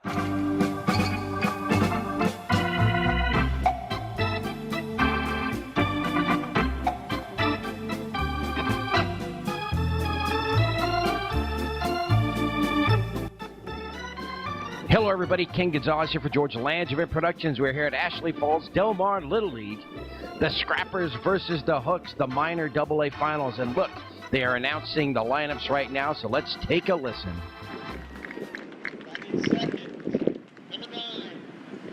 Hello, everybody. Ken Gonzalez here for George Langevin Productions. We're here at Ashley Falls Del Mar Little League. The Scrappers versus the Hooks, the minor AA finals. And look, they are announcing the lineups right now, so let's take a listen. Batting second, number 9,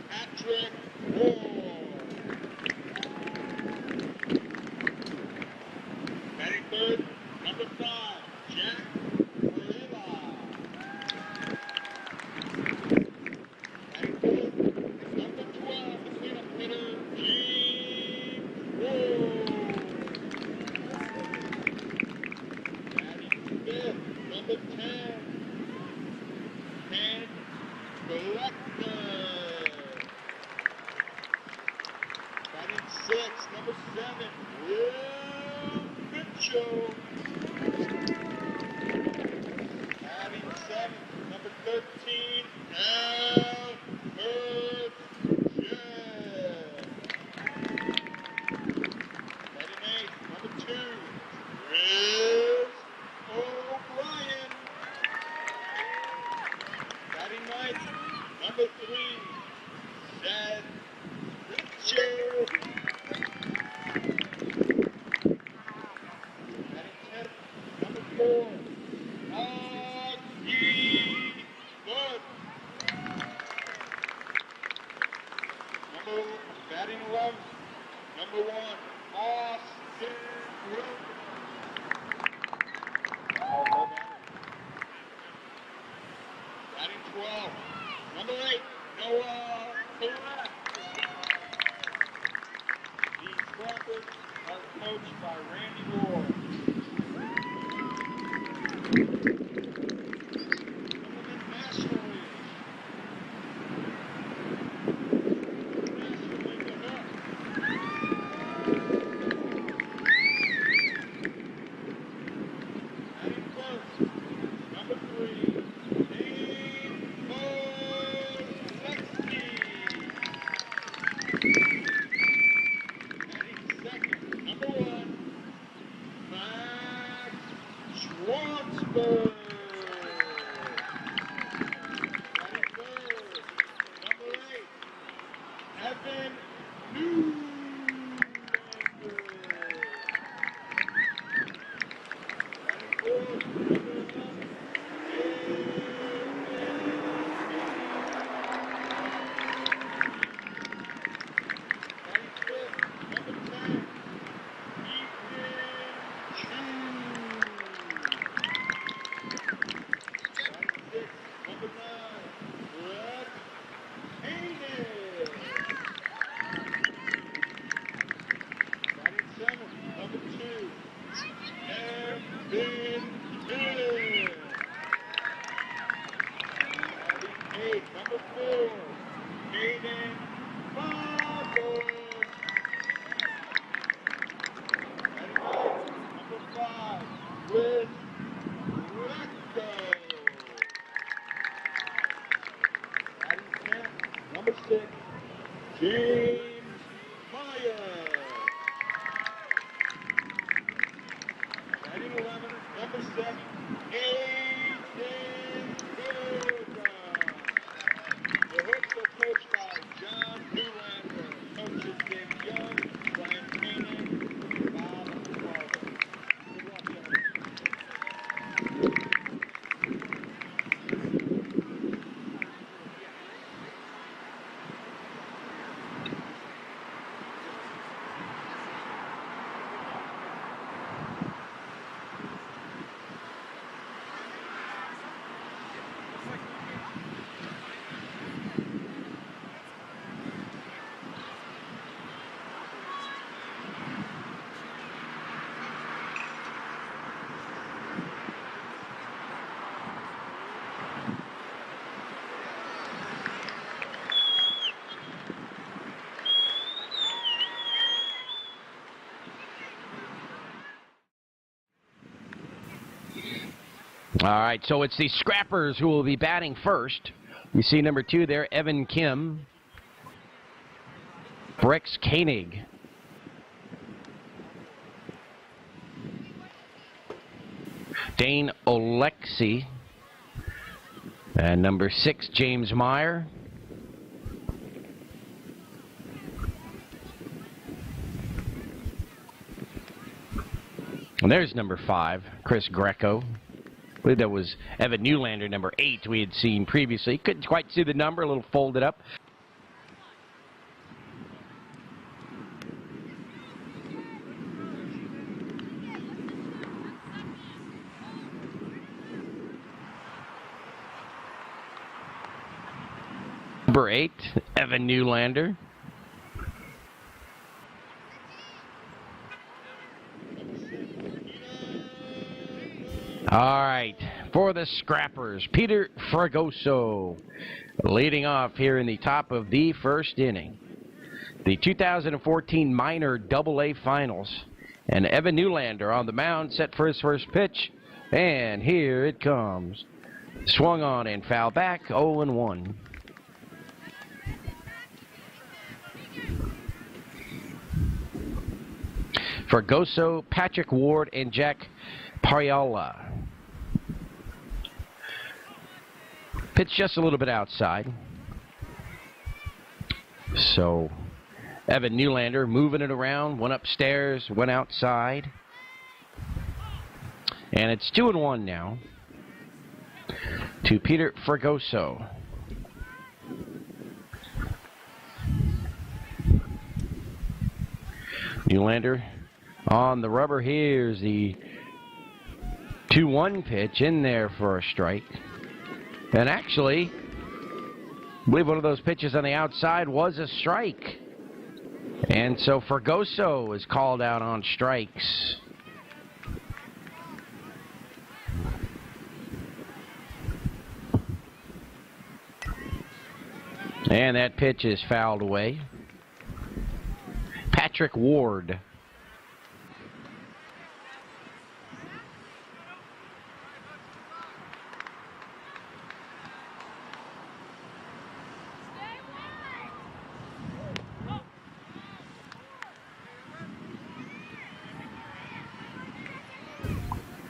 Patrick Moore. Batting third, number 5, Jack Oliva. Batting fourth, number 12, the cleanup hitter, Gene Wood. Batting fifth, number 10, Ken Collector. Batting sixth, number 7, Will Mitchell. Batting seventh, number 13, Albert Jett. Batting eighth, number 2, Chris O'Brien. Batting ninth, number 3, Seth Richard. Batting 10th, number 4, Augie Wood. Batting 11th, number 1, Austin Root. Batting 12, number 8, Noah Collette. The Scrappers are coached by Randy Ward. Women National League. National League, the Hawks. Batting first, number 3, Dave Olszewski. Batting second, number 1, Max Schwartzberg. Batting third, number 8, Evan Newlander. Batting fourth, number 11, Batting fifth, number 10, Ethan Chu. Batting sixth, number 9, Brett Haynes. Batting seventh, number 2, Evan Hill. Batting eighth, number 4, Hayden Barber. Batting ninth, number 5, Chris Recto. Batting 10th, number 6, James Meyer. Batting 11th, number 7, Aiden Vega. The Hooks are coached by John Newlander. Coaches David Young, Brian Koenig, Bob Barber. Good luck, gentlemen. All right, so it's the Scrappers who will be batting first. You see number 2 there, Evan Kim. Rex Koenig. Dane Olexi. And number 6, James Meyer. And there's number 5, Chris Greco. I believe that was Evan Newlander, number 8, we had seen previously. Couldn't quite see the number, a little folded up. Number 8, Evan Newlander. All right, for the Scrappers, Peter Fragoso leading off here in the top of the first inning. The 2014 Minor AA Finals. And Evan Newlander on the mound, set for his first pitch. And here it comes. Swung on and foul back, 0-1. Fragoso, Patrick Ward, and Jack Pariola. Pitch just a little bit outside. So Evan Newlander moving it around, one upstairs, one outside. And it's 2-1 now to Peter Fragoso. Newlander on the rubber. Here's the 2-1 pitch in there for a strike. And actually, I believe one of those pitches on the outside was a strike. And so Fragoso is called out on strikes. And that pitch is fouled away. Patrick Ward.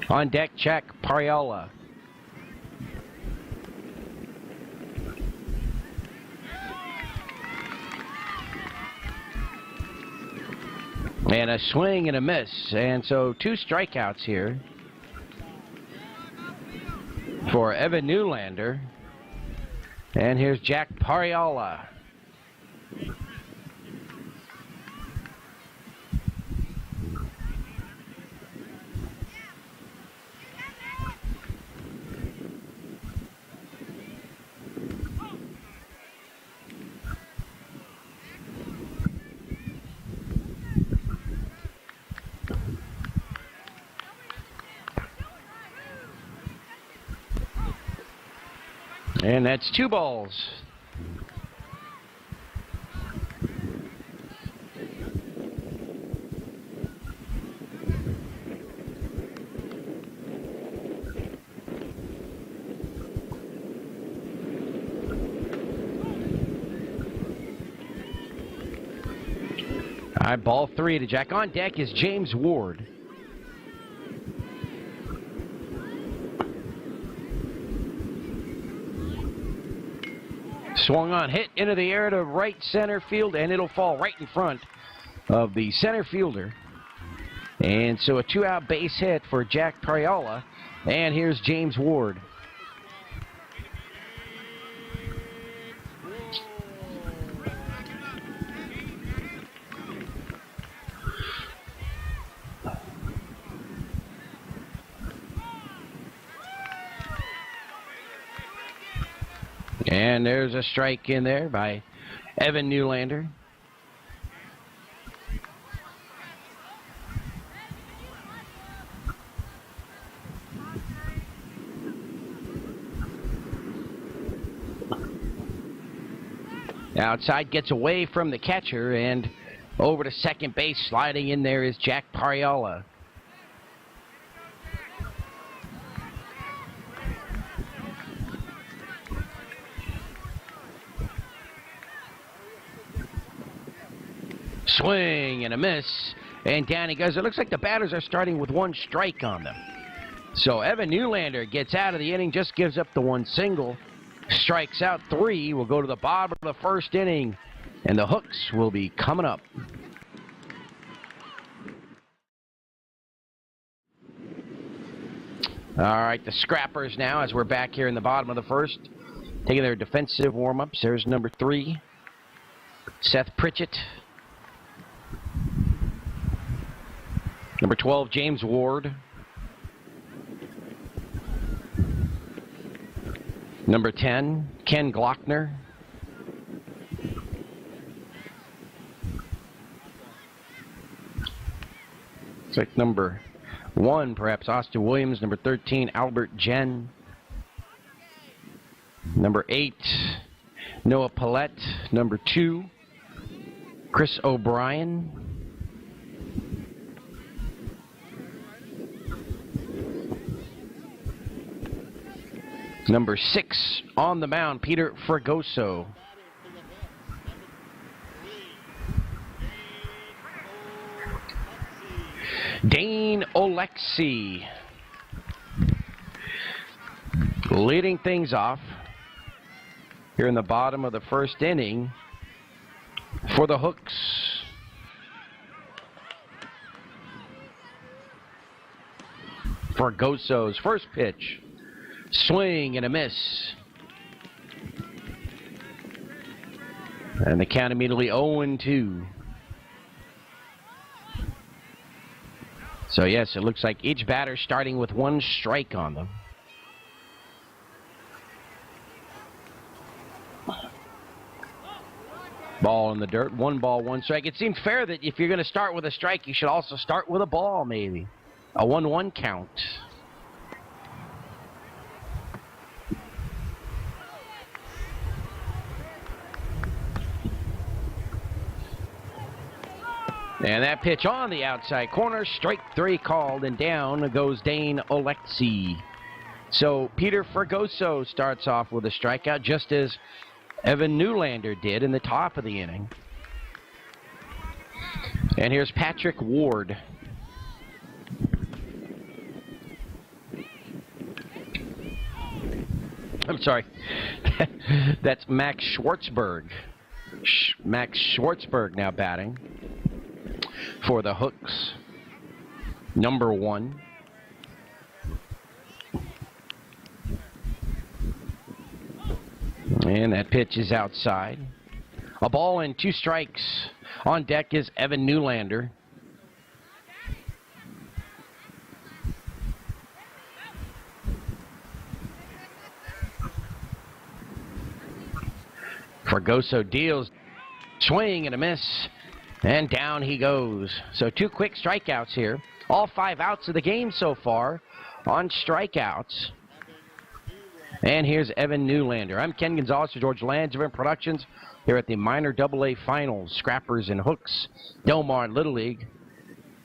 On deck, Jack Pariola. And a swing and a miss. And so 2 strikeouts here for Evan Newlander. And here's Jack Pariola. And that's 2 balls. All right, ball 3 to Jack. On deck is James Ward. Swung on, hit into the air to right center field, and it'll fall right in front of the center fielder. And so a 2-out base hit for Jack Pariola. And here's James Ward. And there's a strike in there by Evan Newlander. Outside, gets away from the catcher, and over to second base, sliding in there is Jack Pariola. Swing and a miss. And down he goes. It looks like the batters are starting with one strike on them. So Evan Newlander gets out of the inning, just gives up the one single. Strikes out 3. Will go to the bottom of the first inning. And the Hooks will be coming up. All right, the Scrappers now, as we're back here in the bottom of the first, taking their defensive warm-ups. There's number 3, Seth Pritchett. Number 12, James Ward. Number 10, Ken Glockner. Looks like number 1, perhaps Austin Williams. Number 13, Albert Jen. Number 8, Noah Paulette. Number 2, Chris O'Brien. Number 6 on the mound, Peter Fregoso. Dane Olexi leading things off here in the bottom of the first inning for the Hooks. Fregoso's first pitch. Swing and a miss. And the count immediately 0-2. So yes, it looks like each batter starting with one strike on them. Ball in the dirt, 1 ball, 1 strike. It seems fair that if you're going to start with a strike, you should also start with a ball, maybe. A 1-1 count. And that pitch on the outside corner, strike 3 called, and down goes Dane Olexi. So Peter Fregoso starts off with a strikeout, just as Evan Newlander did in the top of the inning. And here's Patrick Ward. I'm sorry. That's Max Schwartzberg. Max Schwartzberg now batting for the Hooks. Number 1. And that pitch is outside. A ball and 2 strikes. On deck is Evan Newlander. Fregoso deals. Swing and a miss. And down he goes. So 2 quick strikeouts here. All 5 outs of the game so far on strikeouts. And here's Evan Newlander. I'm Ken Gonzalez for George Langevin Productions here at the Minor AA Finals. Scrappers and Hooks, Del Mar Little League.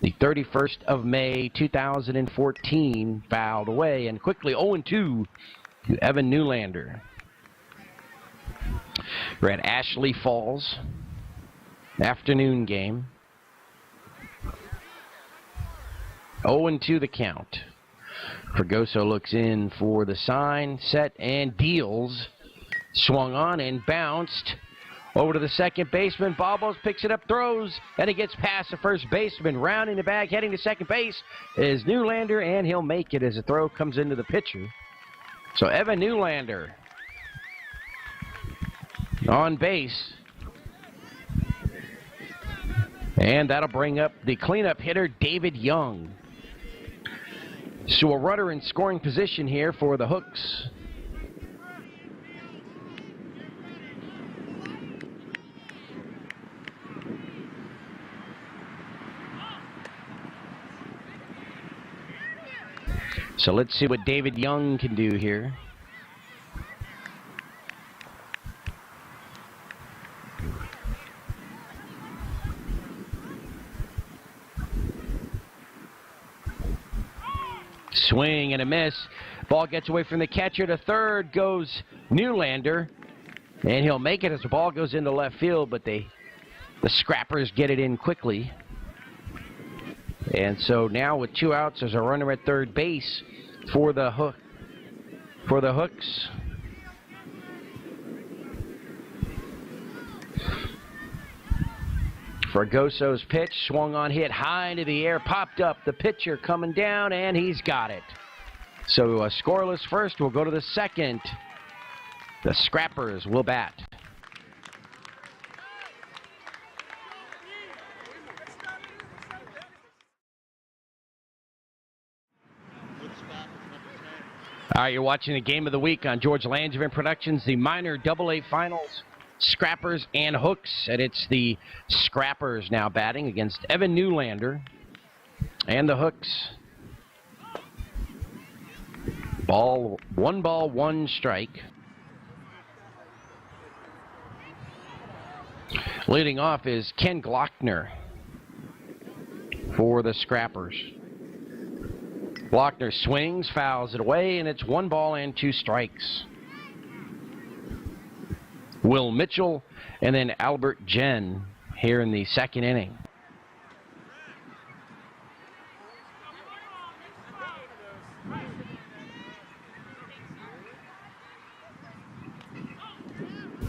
The 31st of May, 2014, fouled away. And quickly 0-2 to Evan Newlander. We're at Ashley Falls. Afternoon game. 0-2 the count. Fregoso looks in for the sign, set, and deals. Swung on and bounced over to the second baseman. Bobbles picks it up, throws, and it gets past the first baseman. Rounding the bag, heading to second base is Newlander, and he'll make it as the throw comes into the pitcher. So Evan Newlander on base. And that'll bring up the cleanup hitter, David Young. So a runner in scoring position here for the Hooks. So let's see what David Young can do here. Swing and a miss. Ball gets away from the catcher. To third goes Newlander. And he'll make it as the ball goes into left field, but they The Scrappers get it in quickly. And so now with 2 outs, there's a runner at third base for the Hooks. Fragoso's pitch swung on, hit high into the air, popped up. The pitcher coming down, and he's got it. So a scoreless first. We'll go to the second. The Scrappers will bat. All right, you're watching the game of the week on George Langevin Productions, the minor AA finals, Scrappers and Hooks. And it's the Scrappers now batting against Evan Newlander and the Hooks. One ball, one strike. Leading off is Ken Glockner for the Scrappers. Glockner swings, fouls it away, and it's 1 ball and 2 strikes. Will Mitchell and then Albert Jen here in the second inning.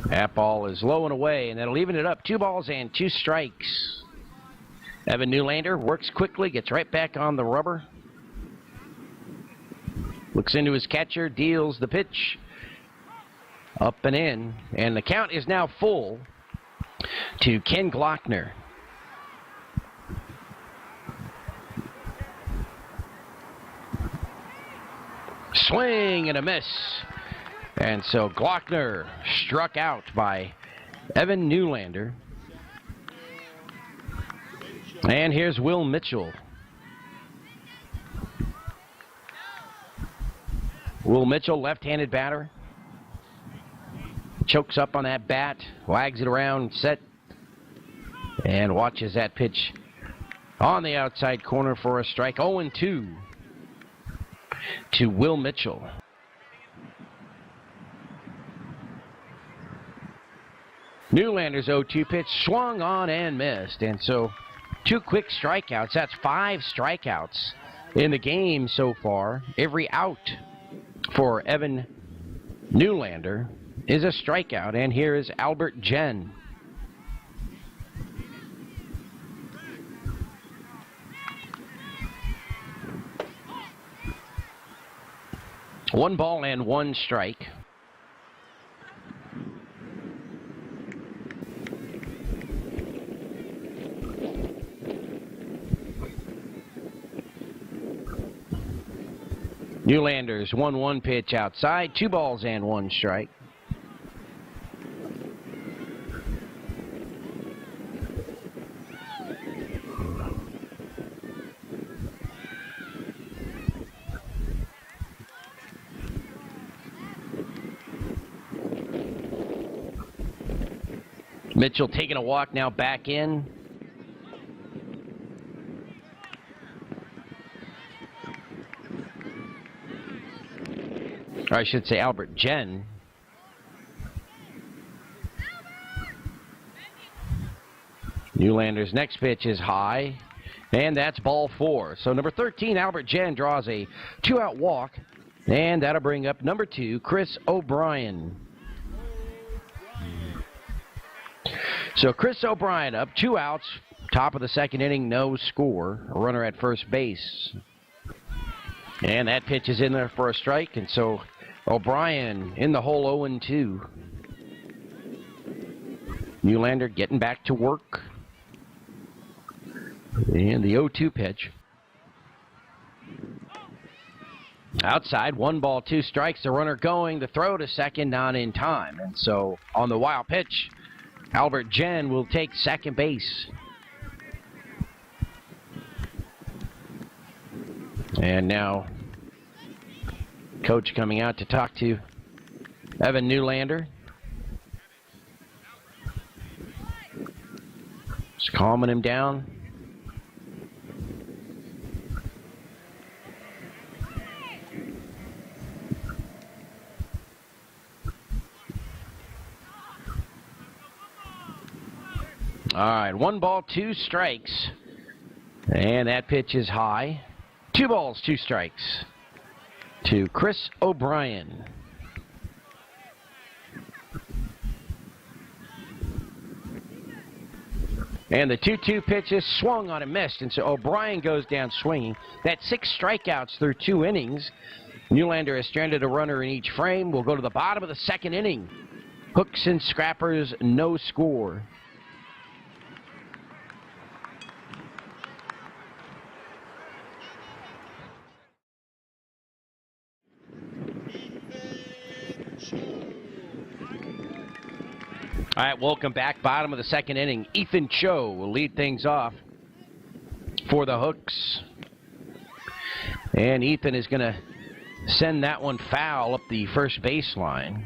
That ball is low and away, and that'll even it up. 2 balls and 2 strikes. Evan Newlander works quickly, gets right back on the rubber. Looks into his catcher, deals the pitch. Up and in, and the count is now full to Ken Glockner. Swing and a miss. And so Glockner struck out by Evan Newlander. And here's Will Mitchell. Will Mitchell, left-handed batter. Chokes up on that bat, wags it around, set, and watches that pitch on the outside corner for a strike. 0-2 to Will Mitchell. Newlander's 0-2 pitch swung on and missed, and so 2 quick strikeouts. That's 5 strikeouts in the game so far. Every out for Evan Newlander is a strikeout, and here is Albert Jen. One ball and 1 strike. Newlander's 1-1 pitch outside, 2 balls and 1 strike. Mitchell taking a walk now back in. Or I should say Albert Jen. Newlander's next pitch is high, and that's ball 4. So number 13, Albert Jen, draws a 2-out walk, and that'll bring up number 2, Chris O'Brien. So Chris O'Brien up, 2 outs, top of the second inning, no score, a runner at first base. And that pitch is in there for a strike, and so O'Brien in the hole 0-2. Newlander getting back to work. And the 0-2 pitch. Outside, 1 ball, 2 strikes, the runner going, the throw to second, not in time. And so on the wild pitch, Albert Jen will take second base. And now coach coming out to talk to Evan Newlander. Just calming him down. All right, 1 ball, 2 strikes. And that pitch is high. 2 balls, 2 strikes to Chris O'Brien. And the 2-2 pitch is swung on and missed, and so O'Brien goes down swinging. That's 6 strikeouts through 2 innings. Nylander has stranded a runner in each frame. We'll go to the bottom of the 2nd inning. Hooks and Scrappers, no score. All right, welcome back. Bottom of the 2nd inning. Ethan Cho will lead things off for the Hooks. And Ethan is going to send that one foul up the first baseline.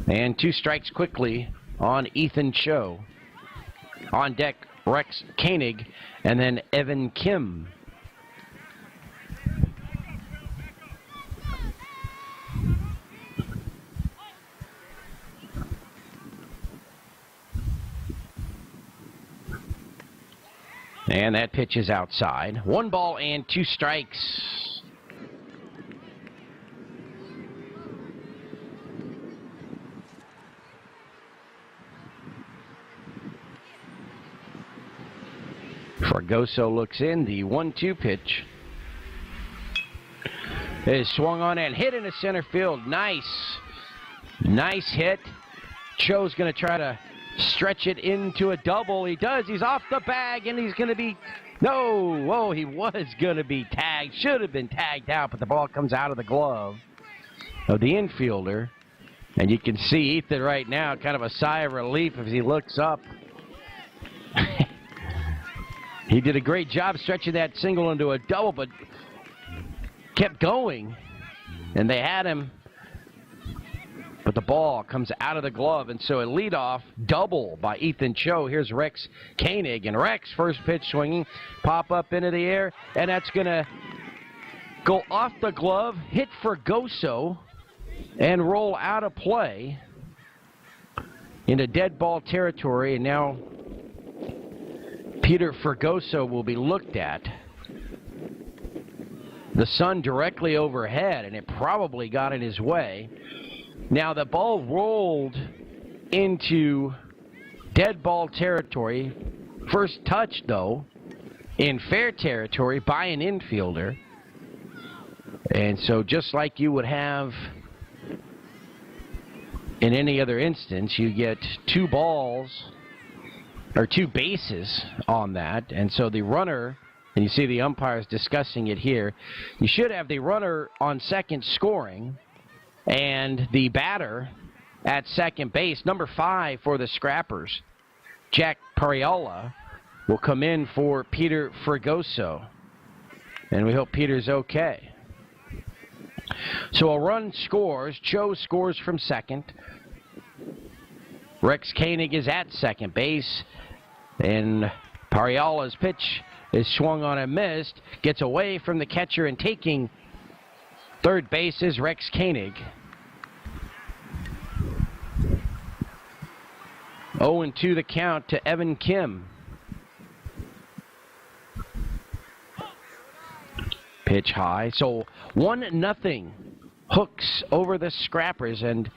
And 2 strikes quickly on Ethan Cho. On deck, Rex Koenig and then Evan Kim. And that pitch is outside. 1 ball and 2 strikes. Fragoso looks in. The 1-2 pitch is swung on and hit into center field. Nice hit. Cho's going to try to stretch it into a double. He does. He's off the bag, and he's going to be... No! Whoa, he was going to be tagged. Should have been tagged out, but the ball comes out of the glove of the infielder. And you can see Ethan right now, kind of a sigh of relief as he looks up. He did a great job stretching that single into a double, but kept going. And they had him. But the ball comes out of the glove, and so a leadoff double by Ethan Cho. Here's Rex Koenig, and Rex, first pitch swinging, pop up into the air, and that's going to go off the glove, hit Fragoso, and roll out of play into dead ball territory. And now Peter Fragoso will be looked at. The sun directly overhead, and it probably got in his way. Now the ball rolled into dead ball territory. First touch, though, in fair territory by an infielder. And so just like you would have in any other instance, you get 2 balls or 2 bases on that. And so the runner, and you see the umpires discussing it here, you should have the runner on second scoring and the batter at second base. Number 5 for the Scrappers, Jack Pariola, will come in for Peter Fragoso. And we hope Peter's okay. So a run scores. Cho scores from second. Rex Koenig is at second base. And Pariola's pitch is swung on and missed. Gets away from the catcher, and taking third base is Rex Koenig. 0-2 the count to Evan Kim. Pitch high. So 1-0 Hooks over the Scrappers, and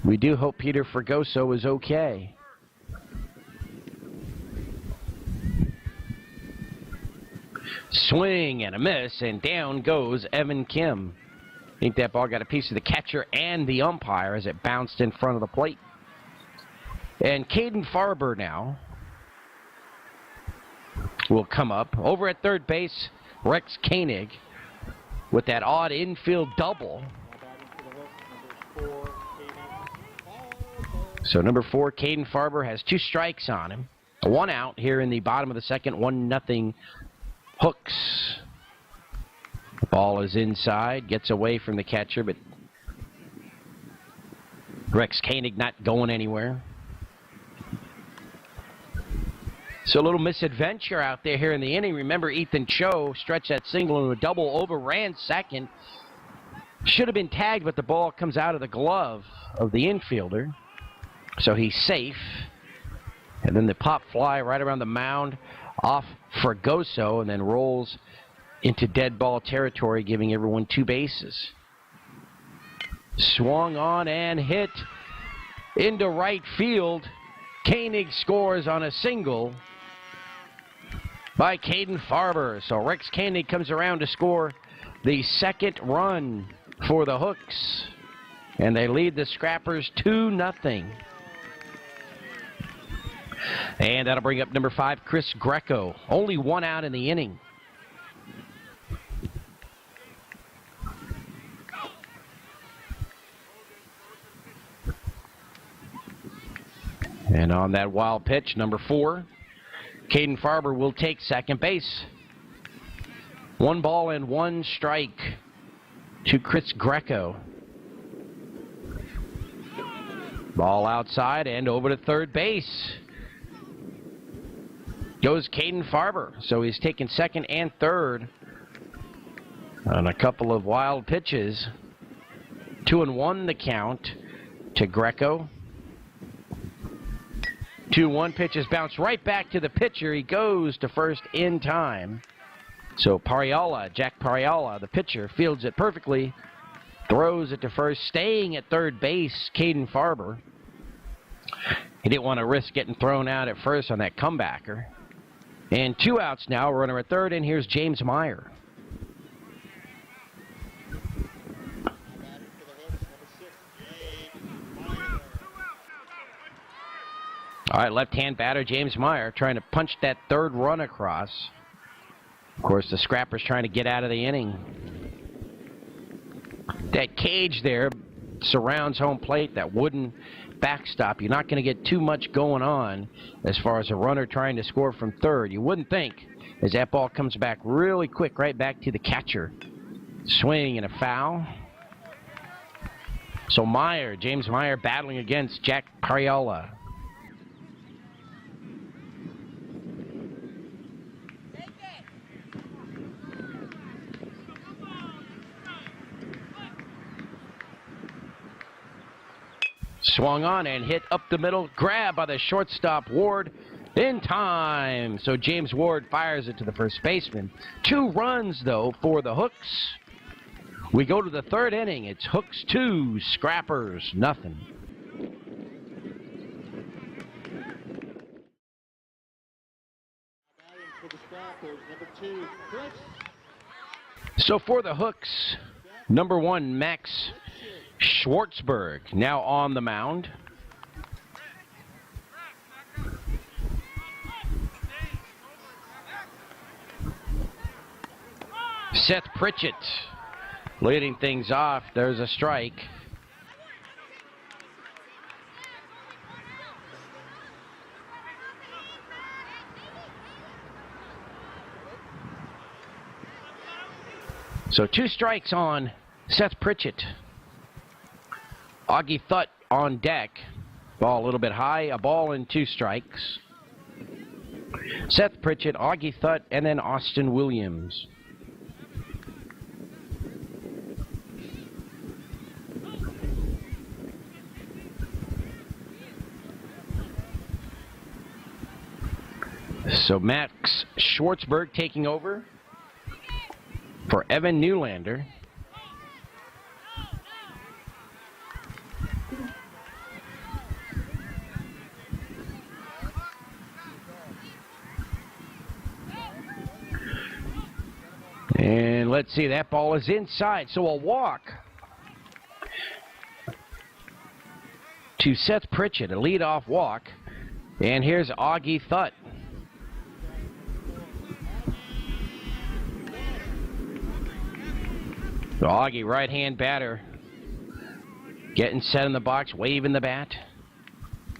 we do hope Peter Fragoso is okay. Swing and a miss, and down goes Evan Kim. I think that ball got a piece of the catcher and the umpire as it bounced in front of the plate. And Caden Farber now will come up. Over at third base, Rex Koenig with that odd infield double. So number 4, Caden Farber, has 2 strikes on him. 1 out here in the bottom of the second. 1-0 Hooks. The ball is inside, gets away from the catcher, but Rex Koenig not going anywhere. So a little misadventure out there here in the inning. Remember, Ethan Cho stretched that single into a double, overran second. Should have been tagged, but the ball comes out of the glove of the infielder. So he's safe. And then the pop fly right around the mound off Fragoso and then rolls into dead ball territory, giving everyone 2 bases. Swung on and hit into right field. Koenig scores on a single by Caden Farber. So Rex Koenig comes around to score the second run for the Hooks. And they lead the Scrappers 2-0. And that'll bring up number 5, Chris Greco. Only 1 out in the inning. And on that wild pitch, number 4, Caden Farber will take second base. 1 ball and 1 strike to Chris Greco. Ball outside and over to third base goes Caden Farber. So he's taken second and third on a couple of wild pitches. 2-1 the count to Greco. 2-1 pitches bounce right back to the pitcher. He goes to first in time. So Jack Pariola, the pitcher, fields it perfectly. Throws it to first, staying at third base, Caden Farber. He didn't want to risk getting thrown out at first on that comebacker. And 2 outs now, runner at third, and here's James Meyer. All right, left-hand batter James Meyer trying to punch that third run across. Of course, the Scrappers trying to get out of the inning. That cage there surrounds home plate, that wooden backstop. You're not going to get too much going on as far as a runner trying to score from third. You wouldn't think, as that ball comes back really quick, right back to the catcher. Swing and a foul. So James Meyer battling against Jack Pariola. Swung on and hit up the middle. Grab by the shortstop Ward in time. So James Ward fires it to the first baseman. 2 runs, though, for the Hooks. We go to the third inning. It's Hooks 2, Scrappers nothing. So for the Hooks, number 1, Max Schwartzberg now on the mound. Seth Pritchett leading things off. There's a strike. So 2 strikes on Seth Pritchett. Augie Thutt on deck. Ball a little bit high, a ball and 2 strikes. Seth Pritchett, Augie Thutt, and then Austin Williams. So Max Schwartzberg taking over for Evan Newlander. And let's see, that ball is inside, so a walk to Seth Pritchett, a leadoff walk. And here's Augie Thutt. So Augie, right-hand batter, getting set in the box, waving the bat.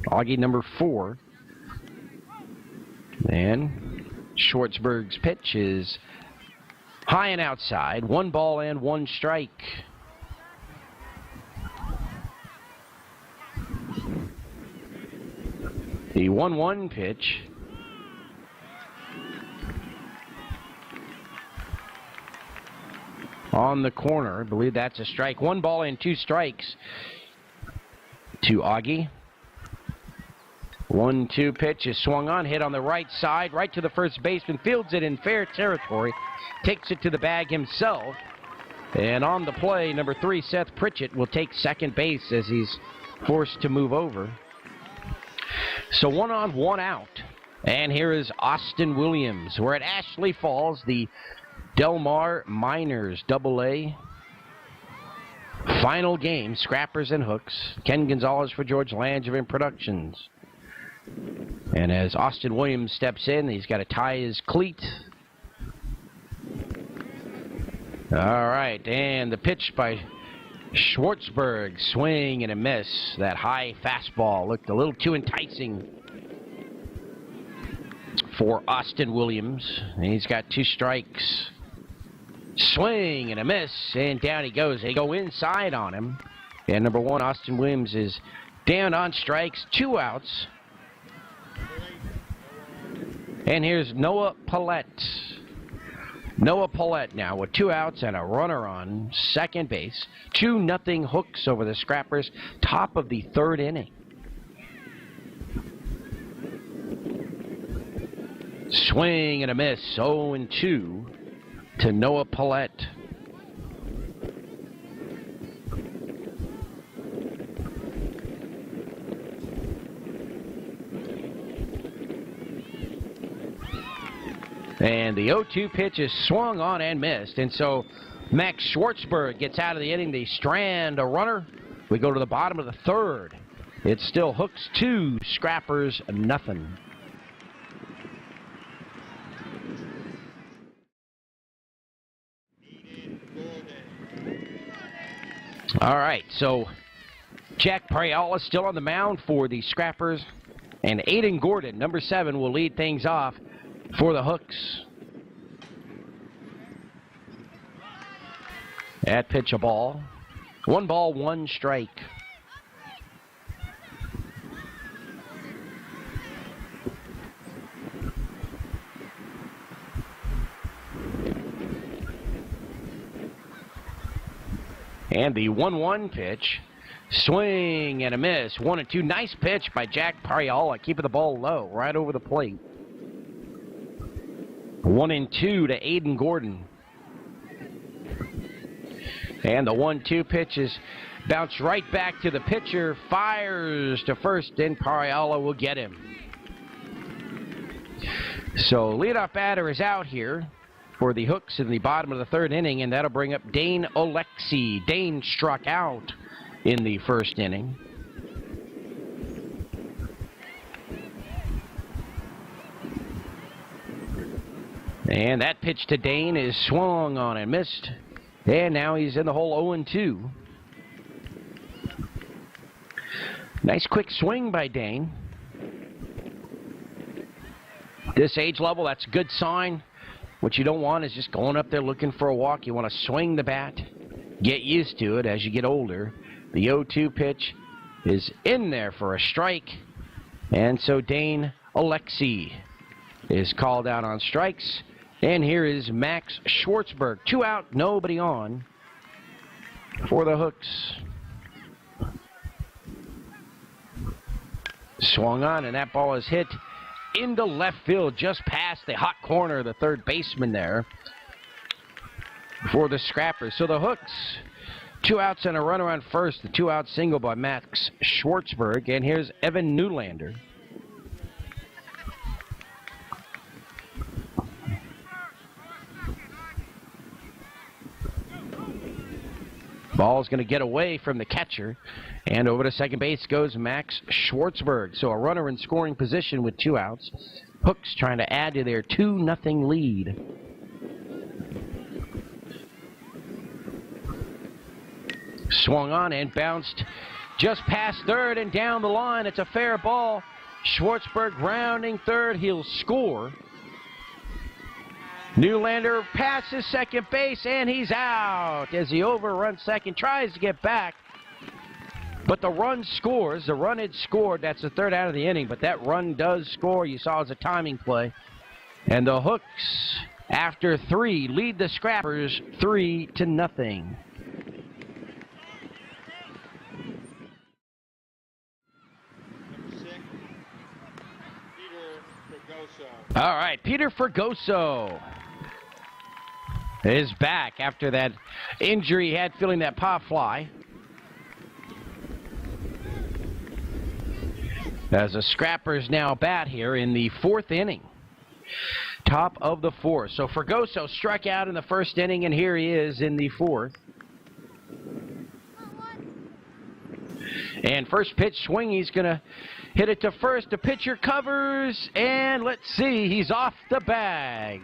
Augie, number 4. And Schwartzberg's pitch is high and outside. 1 ball and 1 strike. The 1-1 pitch. On the corner. I believe that's a strike. 1 ball and 2 strikes to Augie. 1-2 pitch is swung on, hit on the right side, right to the first baseman, fields it in fair territory, takes it to the bag himself. And on the play, number 3, Seth Pritchett, will take second base as he's forced to move over. So 1 on, 1 out. And here is Austin Williams. We're at Ashley Falls, the Del Mar Miners AA final game, Scrappers and Hooks. Ken Gonzalez for George Langevin Productions. And as Austin Williams steps in, he's got to tie his cleat. All right, and the pitch by Schwartzberg, swing and a miss. That high fastball looked a little too enticing for Austin Williams. And he's got 2 strikes. Swing and a miss, and down he goes. They go inside on him. And number 1, Austin Williams, is down on strikes, 2 outs. And here's Noah Paulette. Noah Paulette now with 2 outs and a runner on second base. 2-0 Hooks over the Scrappers, top of the 3rd inning. Swing and a miss, 0-2 to Noah Paulette. And the 0-2 pitch is swung on and missed. And so Max Schwartzberg gets out of the inning. They strand a runner. We go to the bottom of the 3rd. It's still Hooks 2, Scrappers nothing. All right, so Jack Priola still on the mound for the Scrappers. And Aiden Gordon, number 7, will lead things off for the Hooks. At pitch a ball. 1 ball, 1 strike. And the 1-1 pitch. Swing and a miss. 1-2. Nice pitch by Jack Priola, keeping the ball low, right over the plate. 1-2 to Aiden Gordon. And the 1-2 pitch is bounced right back to the pitcher. Fires to first, and Priola will get him. So leadoff batter is out here for the Hooks in the bottom of the 3rd inning, and that'll bring up Dane Alexi. Dane struck out in the 1st inning. And that pitch to Dane is swung on and missed. And now he's in the hole 0-2. Nice quick swing by Dane. This age level, that's a good sign. What you don't want is just going up there looking for a walk. You want to swing the bat, get used to it as you get older. The 0-2 pitch is in there for a strike. And so Dane Alexi is called out on strikes. And here is Max Schwartzberg. 2 out, nobody on for the Hooks. Swung on, and that ball is hit into left field, just past the hot corner of the 3rd baseman there for the Scrappers. So the Hooks, 2 outs and a runner on first. The 2-out single by Max Schwartzberg. And here's Evan Newlander. Ball's going to get away from the catcher, and over to second base goes Max Schwartzberg. So a runner in scoring position with 2 outs. Hooks trying to add to their 2-0 lead. Swung on and bounced just past 3rd and down the line. It's a fair ball. Schwartzberg rounding 3rd. He'll score. Newlander passes second base, and he's out as he overruns second, tries to get back. But the run scores. The run had scored. That's the 3rd out of the inning, but that run does score. You saw it as a timing play. And the Hooks, after 3, lead the Scrappers 3-0. Fregoso. All right, Peter Fregoso is back after that injury he had feeling that pop fly. As the Scrappers now bat here in the fourth inning. Top of the fourth. So Fregoso struck out in the first inning, and here he is in the fourth. And first pitch swing, he's going to hit it to first. The pitcher covers, and let's see, he's off the bag.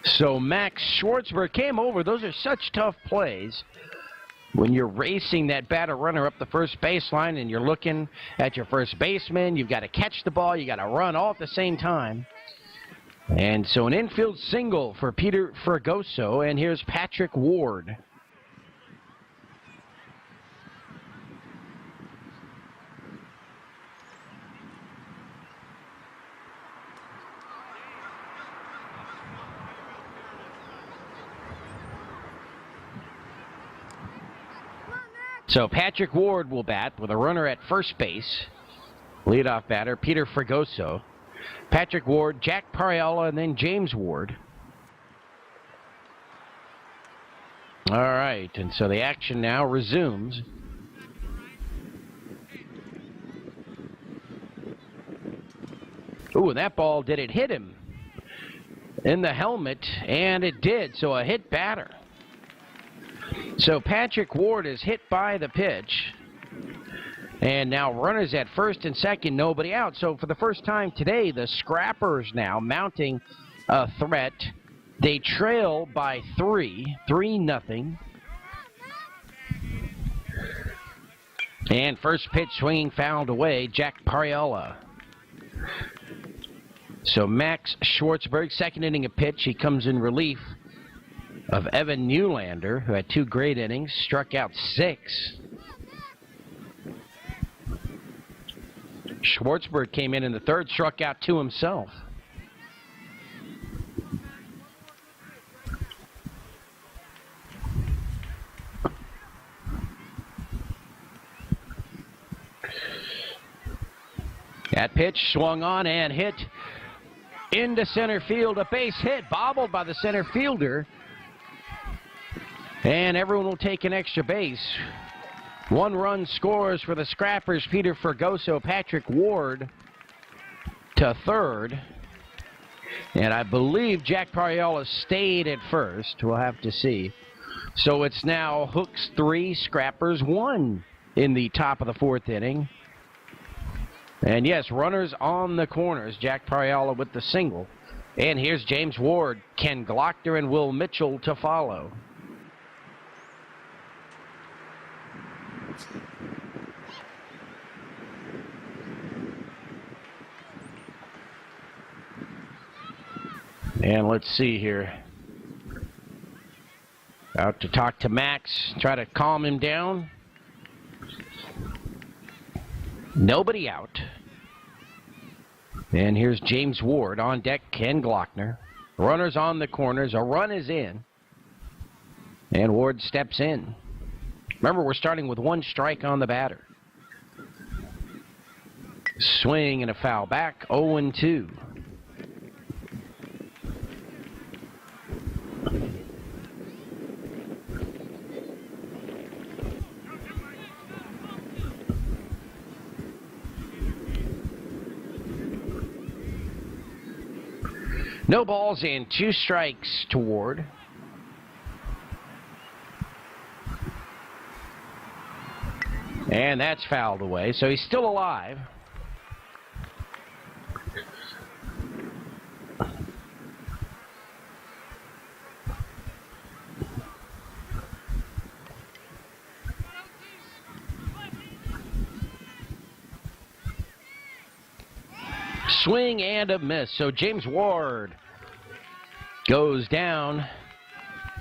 So Max Schwartzberg came over. Those are such tough plays when you're racing that batter runner up the first baseline and you're looking at your first baseman. You've got to catch the ball. You got to run all at the same time. And so an infield single for Peter Fregoso, and here's Patrick Ward. So Patrick Ward will bat with a runner at first base. Leadoff batter, Peter Fregoso. Patrick Ward, Jack Pariola, and then James Ward. All right, and so the action now resumes. Ooh, that ball, did it hit him in the helmet? And it did, so a hit batter. So Patrick Ward is hit by the pitch. And now runners at first and second, nobody out. So for the first time today, the Scrappers now mounting a threat. They trail by 3-0. And first pitch swinging fouled away, Jack Pariola. So Max Schwartzberg, second inning of pitch. He comes in relief of Evan Newlander, who had 2 great innings, struck out 6. Schwartzberg came in the third, struck out 2 himself. That pitch swung on and hit into center field. A base hit, bobbled by the center fielder. And everyone will take an extra base. 1 run scores for the Scrappers. Peter Fregoso, Patrick Ward to third. And I believe Jack Pariola stayed at first. We'll have to see. So it's now Hooks 3, Scrappers 1 in the top of the fourth inning. And yes, runners on the corners. Jack Pariola with the single. And here's James Ward, Ken Glockner, and Will Mitchell to follow. And let's see here. Out to talk to Max, try to calm him down. Nobody out. And here's James Ward on deck, Ken Glockner. Runners on the corners, a run is in. And Ward steps in. Remember, we're starting with 1 strike on the batter. Swing and a foul back, 0-2. No balls and 2 strikes to Ward. And that's fouled away, so he's still alive. Swing and a miss. So James Ward goes down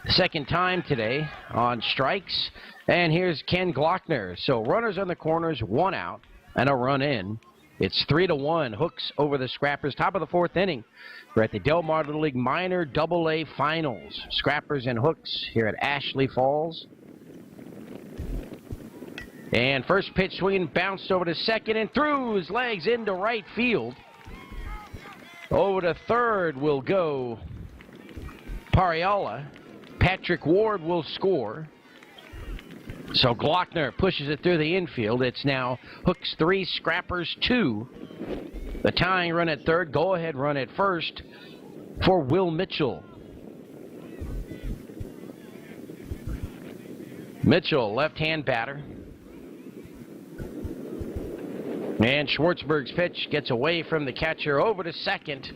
second time today on strikes. And here's Ken Glockner. So runners on the corners, 1 out and a run in. It's 3-1. Hooks over the Scrappers. Top of the fourth inning. We're at the Del Mar Little League Minor AA Finals. Scrappers and Hooks here at Ashley Falls. And first pitch swinging, bounced over to second and through his legs into right field. Over to third will go Pariola. Patrick Ward will score. So Glockner pushes it through the infield. It's now Hooks 3, Scrappers 2. The tying run at third, go-ahead run at first for Will Mitchell. Mitchell, left-hand batter. And Schwartzberg's pitch gets away from the catcher over to second.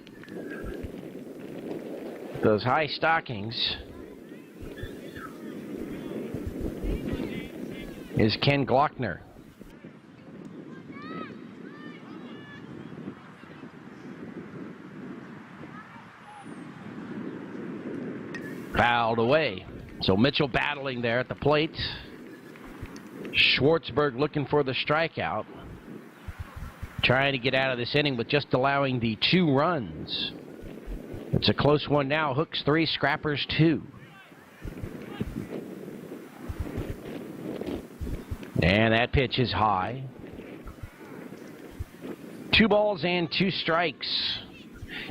Those high stockings is Ken Glockner. Fouled away. So Mitchell battling there at the plate. Schwartzberg looking for the strikeout. Trying to get out of this inning with just allowing the 2 runs. It's a close one now. Hooks 3, Scrappers 2. And that pitch is high. 2 balls and 2 strikes.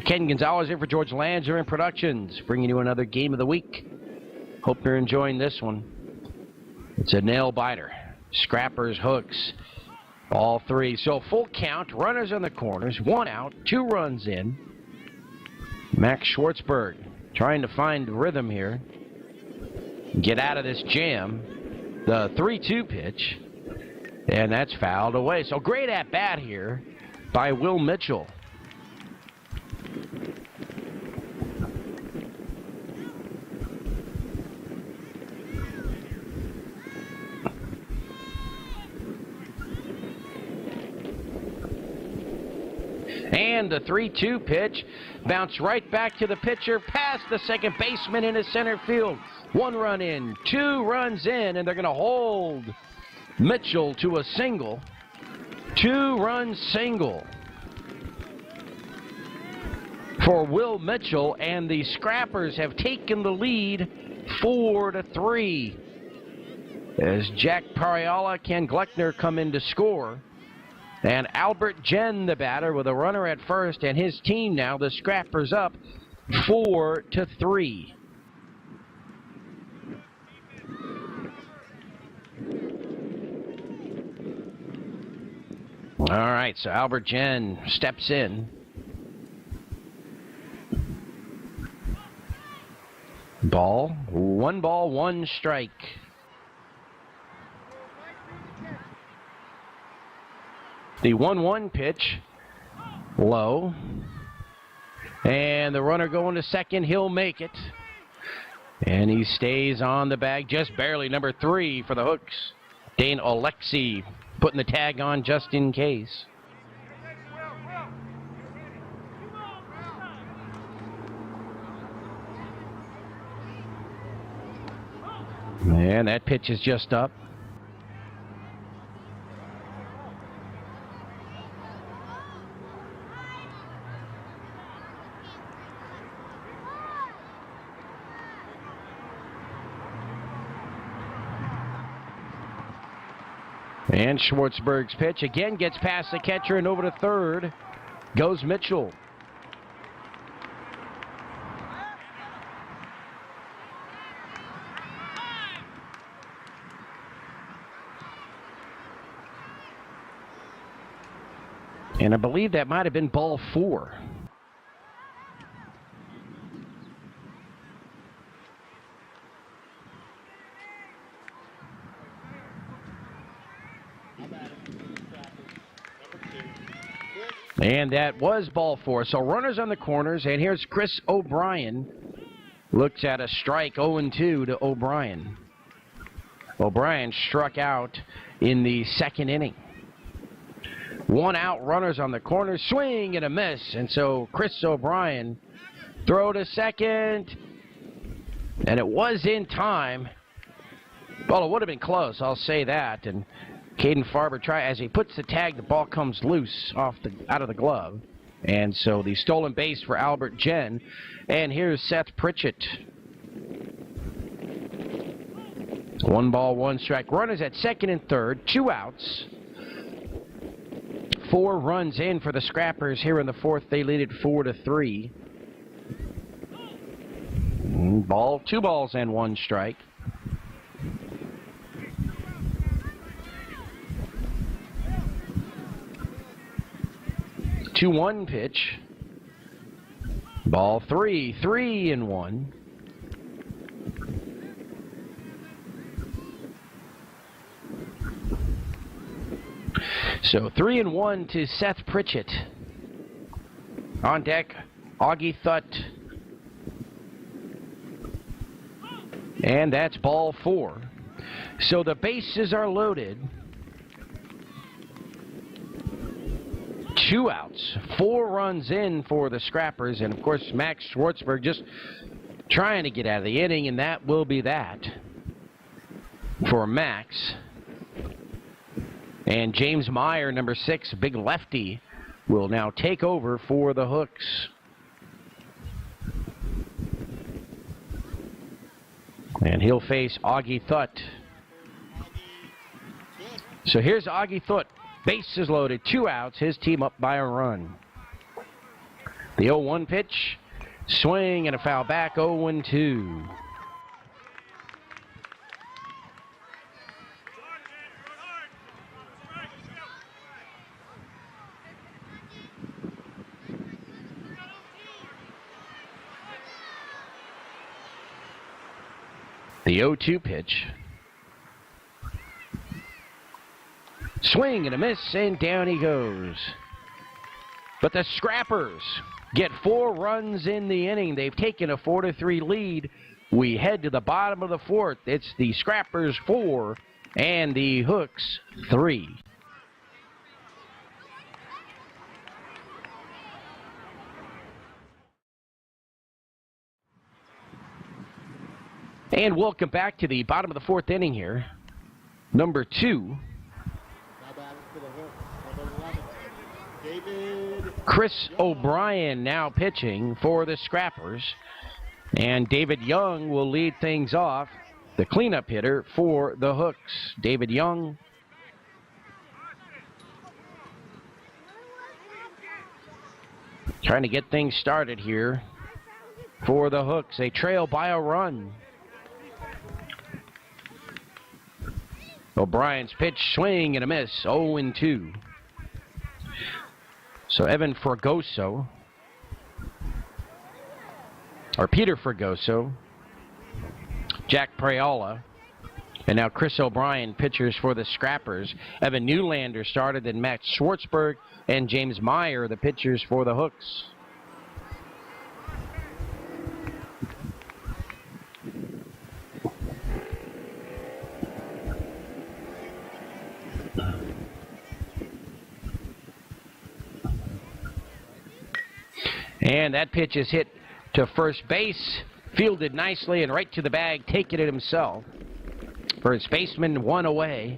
Ken Gonzalez here for George Langerin Productions, bringing you another game of the week. Hope you're enjoying this one. It's a nail biter. Scrappers, Hooks, all 3. So full count, runners on the corners, 1 out, 2 runs in. Max Schwartzberg trying to find the rhythm here. Get out of this jam. The 3-2 pitch. And that's fouled away. So great at bat here by Will Mitchell. And the 3-2 pitch bounced right back to the pitcher, past the second baseman into center field. 1 run in, 2 runs in, and they're going to hold Mitchell to a single. 2-run single for Will Mitchell, and the Scrappers have taken the lead 4-3. As Jack Pariola, Ken Glockner come in to score. And Albert Jen, the batter, with a runner at first, and his team now, the Scrappers, up 4-3. All right, so Albert Jen steps in. Ball, 1 strike. The 1-1 pitch, low. And the runner going to second, he'll make it. And he stays on the bag, just barely, number 3 for the Hooks. Dane Alexi putting the tag on just in case. And that pitch is just up. And Schwartzberg's pitch again gets past the catcher and over to third goes Mitchell. And I believe that might have been ball 4. And that was ball 4. So runners on the corners, and here's Chris O'Brien. Looks at a strike, 0-2 to O'Brien. O'Brien struck out in the second inning. 1 out, runners on the corners, swing and a miss. And so Chris O'Brien throw to second. And it was in time. Well, it would have been close, I'll say that. And Caden Farber as he puts the tag, the ball comes loose out of the glove. And so the stolen base for Albert Jen. And here's Seth Pritchett. 1 ball, 1 strike. Runners at second and third, 2 outs. 4 runs in for the Scrappers here in the fourth. They lead it 4-3. Ball, 2 balls and 1 strike. Two 1 pitch. Ball 3, 3-1. So 3-1 to Seth Pritchett. On deck, Augie Thutt. And that's ball 4. So the bases are loaded. 2 outs, 4 runs in for the Scrappers, and of course Max Schwartzberg just trying to get out of the inning, and that will be that for Max. And James Meyer, number 6, big lefty, will now take over for the Hooks. And he'll face Augie Thutt. So here's Augie Thutt. Bases loaded, 2 outs, his team up by a run. The 0-1 pitch, swing and a foul back, 0-2. The 0-2 pitch. Swing and a miss, and down he goes. But the Scrappers get 4 runs in the inning. They've taken a 4-3 lead. We head to the bottom of the fourth. It's the Scrappers 4 and the Hooks 3. And welcome back to the bottom of the fourth inning here. Number 2. Chris O'Brien now pitching for the Scrappers. And David Young will lead things off, the cleanup hitter for the Hooks. David Young. Trying to get things started here for the Hooks. They trail by a run. O'Brien's pitch, swing and a miss, 0-2. So Evan Fregoso, or Peter Fregoso, Jack Preola, and now Chris O'Brien pitchers for the Scrappers. Evan Newlander started, then Max Schwartzberg and James Meyer, the pitchers for the Hooks. And that pitch is hit to first base, fielded nicely and right to the bag, taking it himself. First baseman, 1 away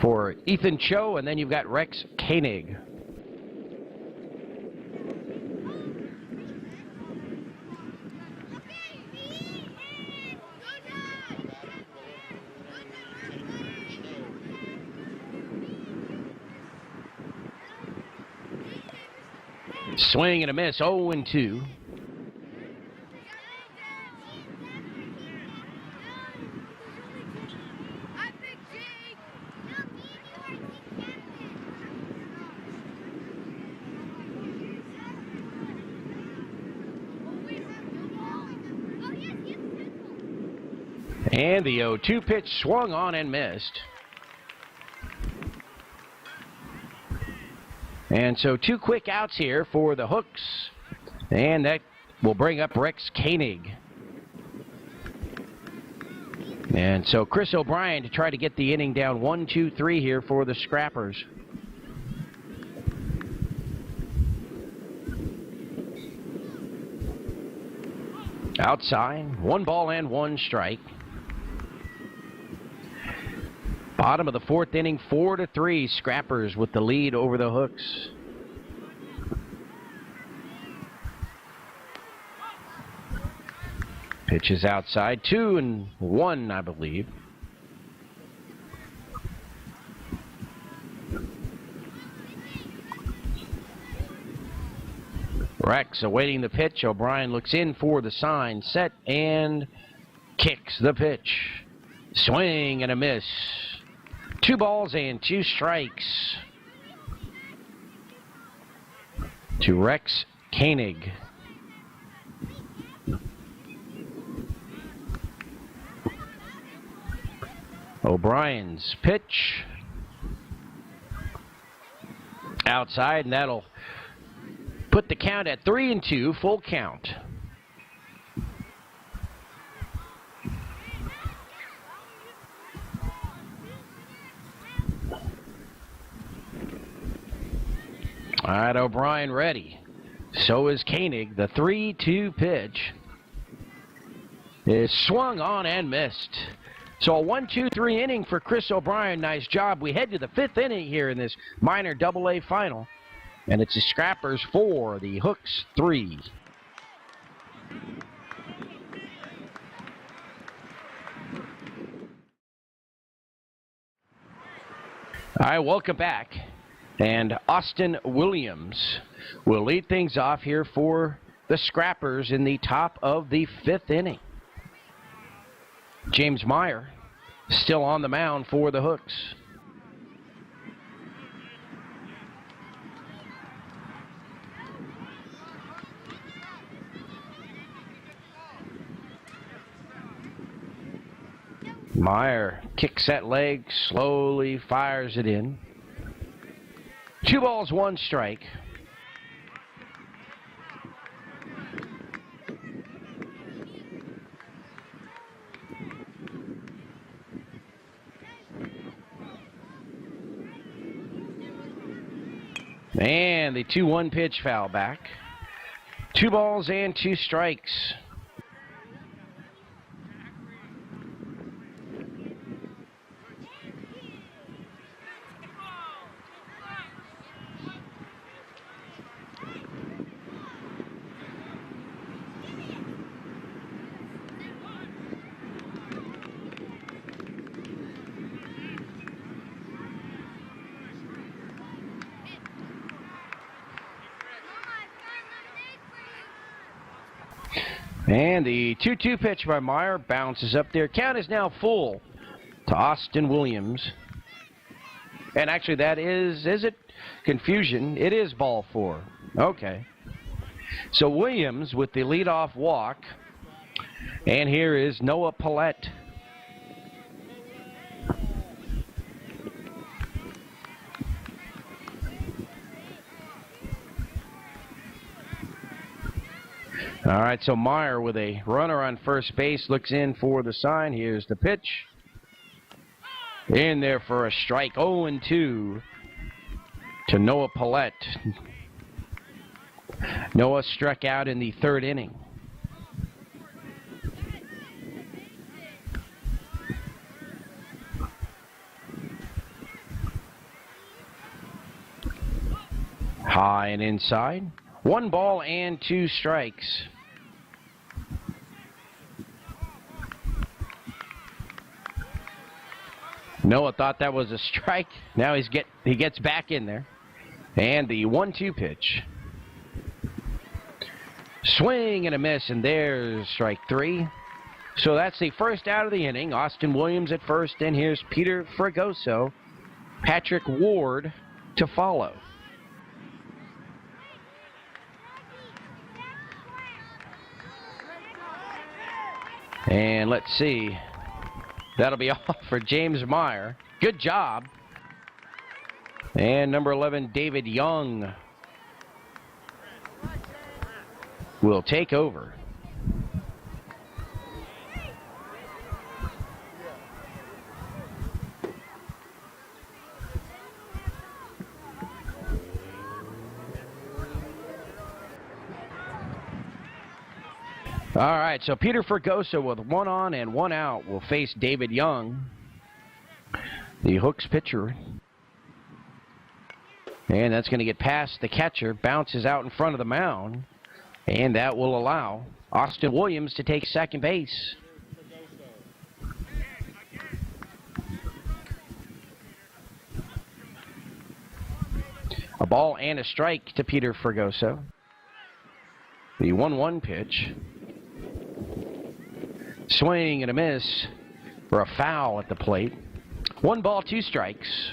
for Ethan Cho, and then you've got Rex Koenig. Swing and a miss, 0-2. And the 0-2 pitch swung on and missed. And so 2 quick outs here for the Hooks. And that will bring up Rex Koenig. And so Chris O'Brien to try to get the inning down 1-2-3 here for the Scrappers. Outside, 1 ball and 1 strike. Bottom of the fourth inning, 4-3, Scrappers with the lead over the Hooks. Pitches outside, 2-1, I believe. Rex awaiting the pitch. O'Brien looks in for the sign, set, and kicks the pitch. Swing and a miss. 2 balls and 2 strikes to Rex Koenig. O'Brien's pitch. Outside, and that'll put the count at 3-2, full count. All right, O'Brien ready. So is Koenig. The 3-2 pitch is swung on and missed. So a 1-2-3 inning for Chris O'Brien. Nice job. We head to the 5th inning here in this minor AA final. And it's the Scrappers 4, the Hooks 3. All right, welcome back. And Austin Williams will lead things off here for the Scrappers in the top of the 5th inning. James Meyer still on the mound for the Hooks. Meyer kicks that leg, slowly fires it in. 2 balls, 1 strike. And the 2-1 pitch foul back. 2 balls and 2 strikes. And the 2-2 pitch by Meyer bounces up there. Count is now full to Austin Williams. And actually that is it confusion? It is ball 4. Okay. So Williams with the leadoff walk. And here is Noah Paulette. All right, so Meyer with a runner on first base looks in for the sign. Here's the pitch. In there for a strike. 0-2 to Noah Paulette. Noah struck out in the 3rd inning. High and inside. 1 ball and 2 strikes. Noah thought that was a strike. Now he gets back in there. And the 1-2 pitch. Swing and a miss, and there's strike 3. So that's the first out of the inning. Austin Williams at first, and here's Peter Fragoso. Patrick Ward to follow. And let's see. That'll be all for James Meyer. Good job. And number 11, David Young, will take over. All right, so Peter Fragoso with 1 on and 1 out will face David Young, the Hooks pitcher. And that's going to get past the catcher, bounces out in front of the mound, and that will allow Austin Williams to take second base. A ball and a strike to Peter Fragoso. The 1-1 pitch. Swing and a miss for a foul at the plate. 1 ball, 2 strikes.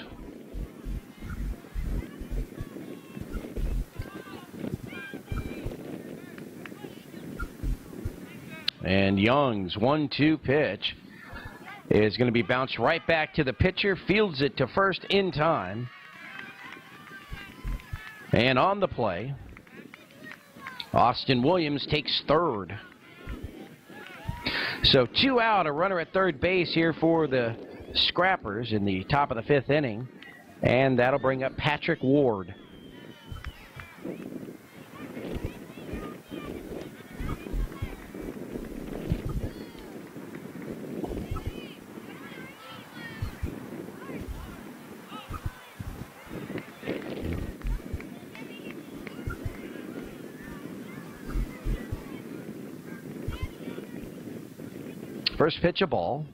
And Young's 1-2 pitch is going to be bounced right back to the pitcher. Fields it to first in time. And on the play, Austin Williams takes third. So 2 out, a runner at third base here for the Scrappers in the top of the 5th inning. And that'll bring up Patrick Ward. First pitch, a ball.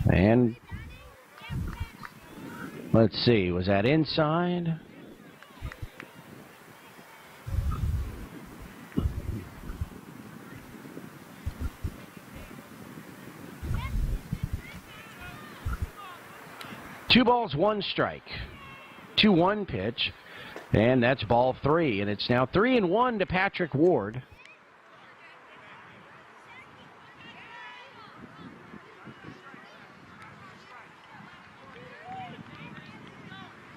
And let's see, was that inside? Two balls, 1 strike. 2-1 pitch. And that's ball 3. And it's now 3-1 to Patrick Ward.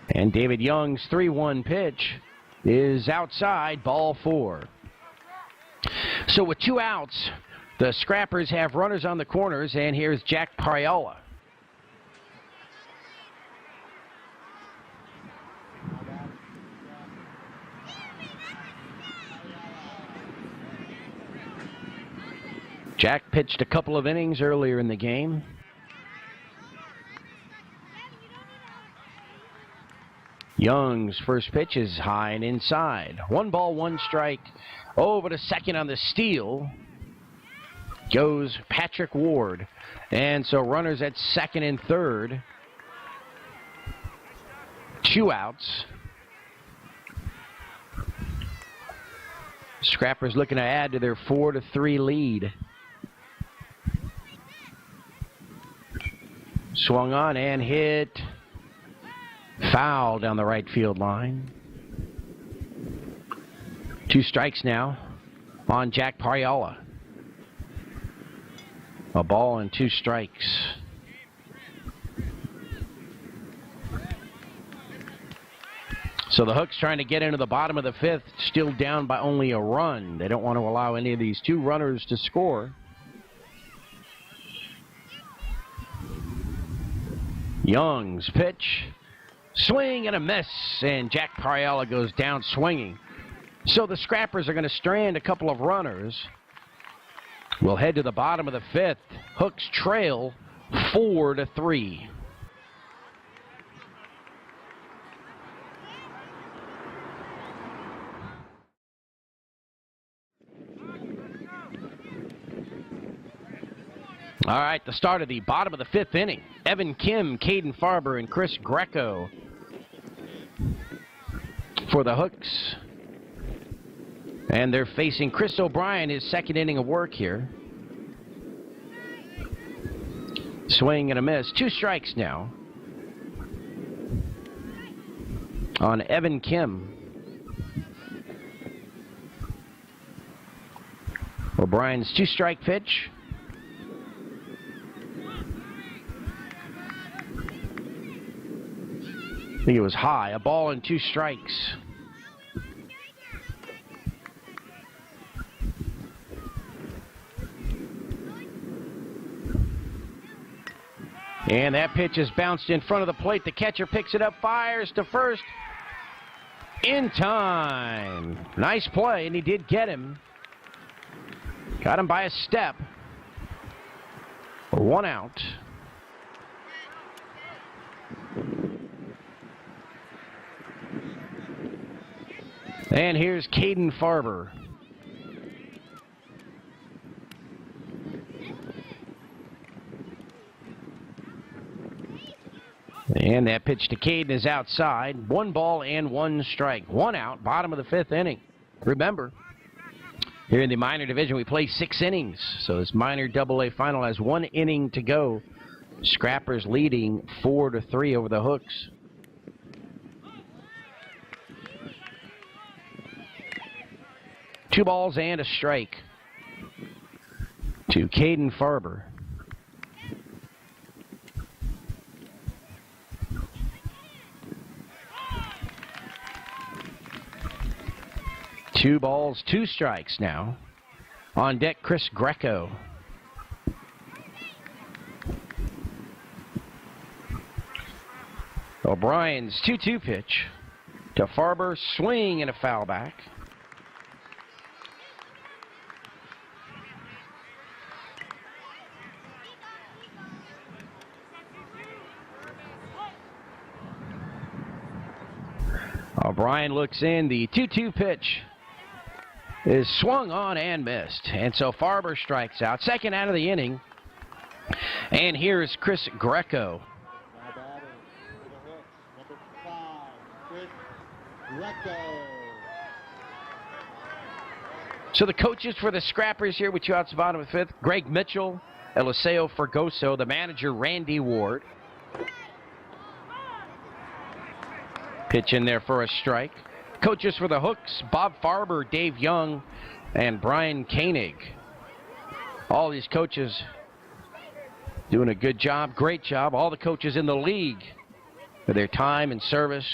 And David Young's 3-1 pitch is outside, ball 4. So with 2 outs, the Scrappers have runners on the corners, and here's Jack Pariola. Jack pitched a couple of innings earlier in the game. Young's first pitch is high and inside. 1 ball, 1 strike. Over to second on the steal goes Patrick Ward. And so runners at second and third. 2 outs. Scrappers looking to add to their 4-3 lead. Swung on and hit. Foul down the right field line. 2 strikes now on Jack Pariola. A ball and 2 strikes. So the Hooks trying to get into the bottom of the 5th, still down by only a run. They don't want to allow any of these 2 runners to score. Young's pitch. Swing and a miss, and Jack Pariola goes down swinging. So the Scrappers are going to strand a couple of runners. We'll head to the bottom of the 5th. Hooks trail 4-3. All right, the start of the bottom of the 5th inning. Evan Kim, Caden Farber, and Chris Greco for the Hooks. And they're facing Chris O'Brien, his 2nd inning of work here. Swing and a miss. 2 strikes now on Evan Kim. O'Brien's 2-strike pitch. I think it was high. A ball and 2 strikes. And that pitch is bounced in front of the plate. The catcher picks it up, fires to first. In time. Nice play, and he did get him. Got him by a step. 1 out. And here's Caden Farber. And that pitch to Caden is outside. 1 ball and 1 strike. 1 out, bottom of the 5th inning. Remember, here in the minor division, we play 6 innings. So this minor AA final has 1 inning to go. Scrappers leading 4-3 over the Hooks. Two balls and a strike to Caden Farber. Two balls, 2 strikes now. On deck, Chris Greco. O'Brien's 2-2 pitch to Farber, swing and a foul back. O'Brien looks in. The 2-2 pitch is swung on and missed. And so Farber strikes out. Second out of the inning. And here's Chris Greco. So the coaches for the Scrappers here with 2 outs bottom of the 5th. Greg Mitchell, Eliseo Fergoso, the manager Randy Ward. Pitch in there for a strike. Coaches for the Hooks, Bob Farber, Dave Young, and Brian Koenig. All these coaches doing a good job, great job. All the coaches in the league for their time and service.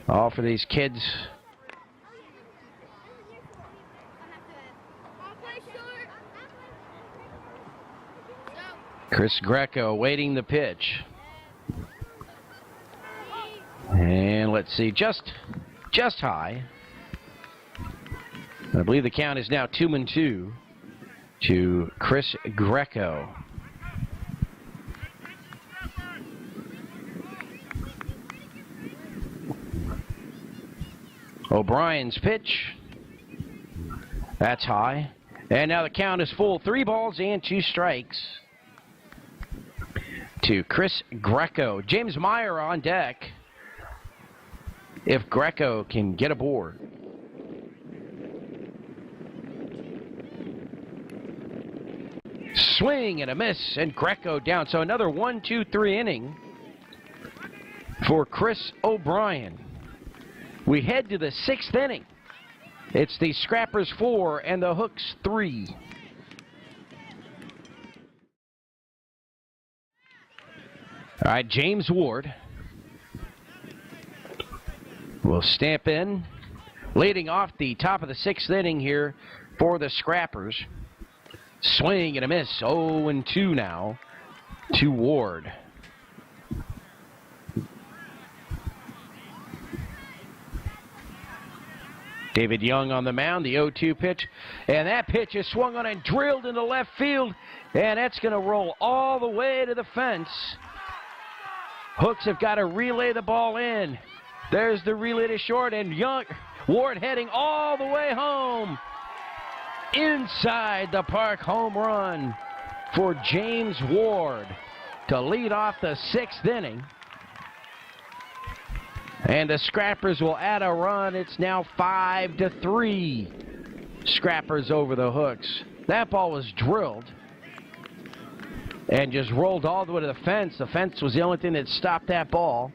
All for these kids. Chris Greco awaiting the pitch. And let's see, just high. I believe the count is now 2-2 to Chris Greco. O'Brien's pitch. That's high. And now the count is full. 3 balls and 2 strikes to Chris Greco. James Meyer on deck. If Greco can get aboard. Swing and a miss, and Greco down. So another 1-2-3 inning for Chris O'Brien. We head to the 6th inning. It's the Scrappers 4 and the Hooks 3. All right, James Ward will stamp in, leading off the top of the 6th inning here for the Scrappers. Swing and a miss, 0-2 now to Ward. David Young on the mound, the 0-2 pitch, and that pitch is swung on and drilled into left field, and that's going to roll all the way to the fence. Hooks have got to relay the ball in. There's the relay to short, and Ward heading all the way home. Inside the park home run for James Ward to lead off the 6th inning. And the Scrappers will add a run. It's now 5-3. Scrappers over the Hooks. That ball was drilled and just rolled all the way to the fence. The fence was the only thing that stopped that ball.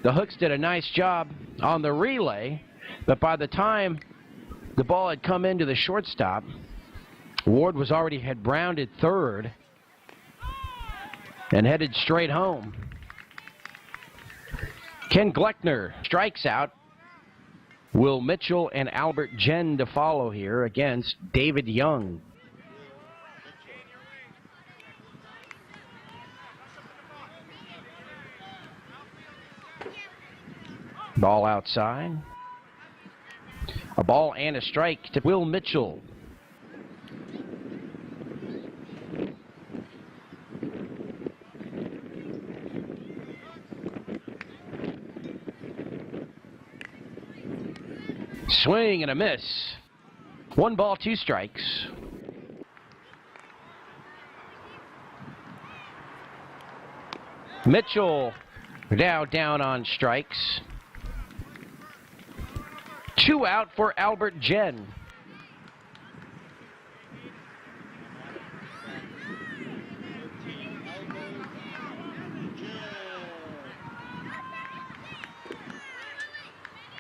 The Hooks did a nice job on the relay, but by the time the ball had come into the shortstop, Ward had rounded third and headed straight home. Ken Gleckner strikes out. Will Mitchell and Albert Jen to follow here against David Young. Ball outside. A ball and a strike to Will Mitchell. Swing and a miss. 1 ball, 2 strikes. Mitchell now down on strikes. 2 out for Albert Jen.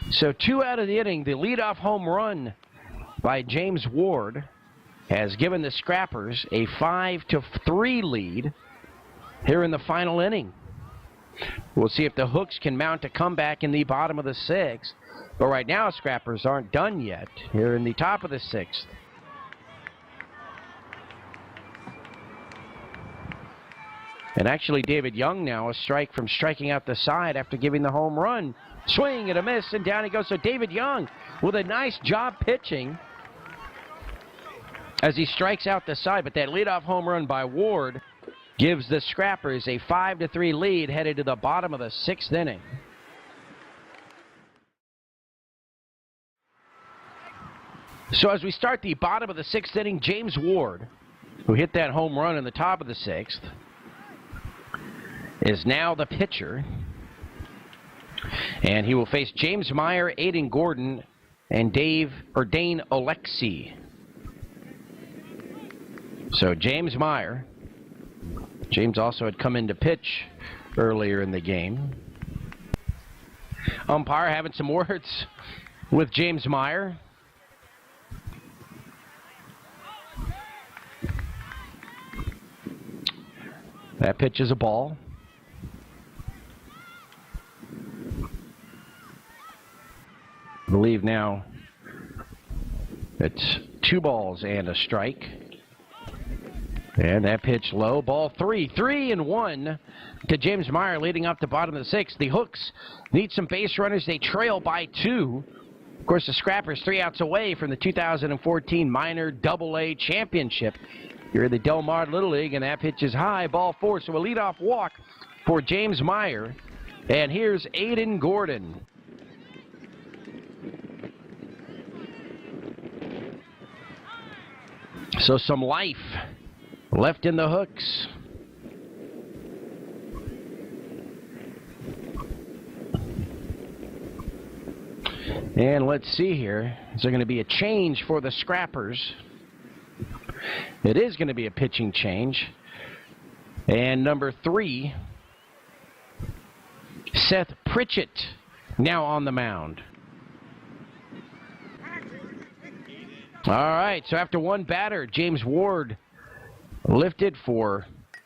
So 2 out of the inning. The leadoff home run by James Ward has given the Scrappers a 5-3 lead here in the final inning. We'll see if the Hooks can mount a comeback in the bottom of the 6th. But right now, Scrappers aren't done yet here in the top of the 6th. And actually, David Young now a strike from striking out the side after giving the home run. Swing and a miss, and down he goes. So David Young with a nice job pitching as he strikes out the side. But that leadoff home run by Ward gives the Scrappers a 5-3 lead headed to the bottom of the 6th inning. So as we start the bottom of the 6th inning, James Ward, who hit that home run in the top of the 6th, is now the pitcher. And he will face James Meyer, Aiden Gordon, and Dane Alexi. So James Meyer. James also had come in to pitch earlier in the game. Umpire having some words with James Meyer. That pitch is a ball. I believe now it's 2 balls and a strike. And that pitch low. Ball 3. 3-1 to James Meyer leading up the bottom of the 6th. The Hooks need some base runners. They trail by 2. Of course, the Scrappers 3 outs away from the 2014 Minor AA Championship here in the Del Mar Little League. And that pitch is high. Ball 4. So a leadoff walk for James Meyer. And here's Aiden Gordon. So some life left in the Hooks. And let's see here. Is there going to be a change for the Scrappers? It is going to be a pitching change. And number 3, Seth Pritchett, now on the mound. All right, so after one batter, James Ward lifted for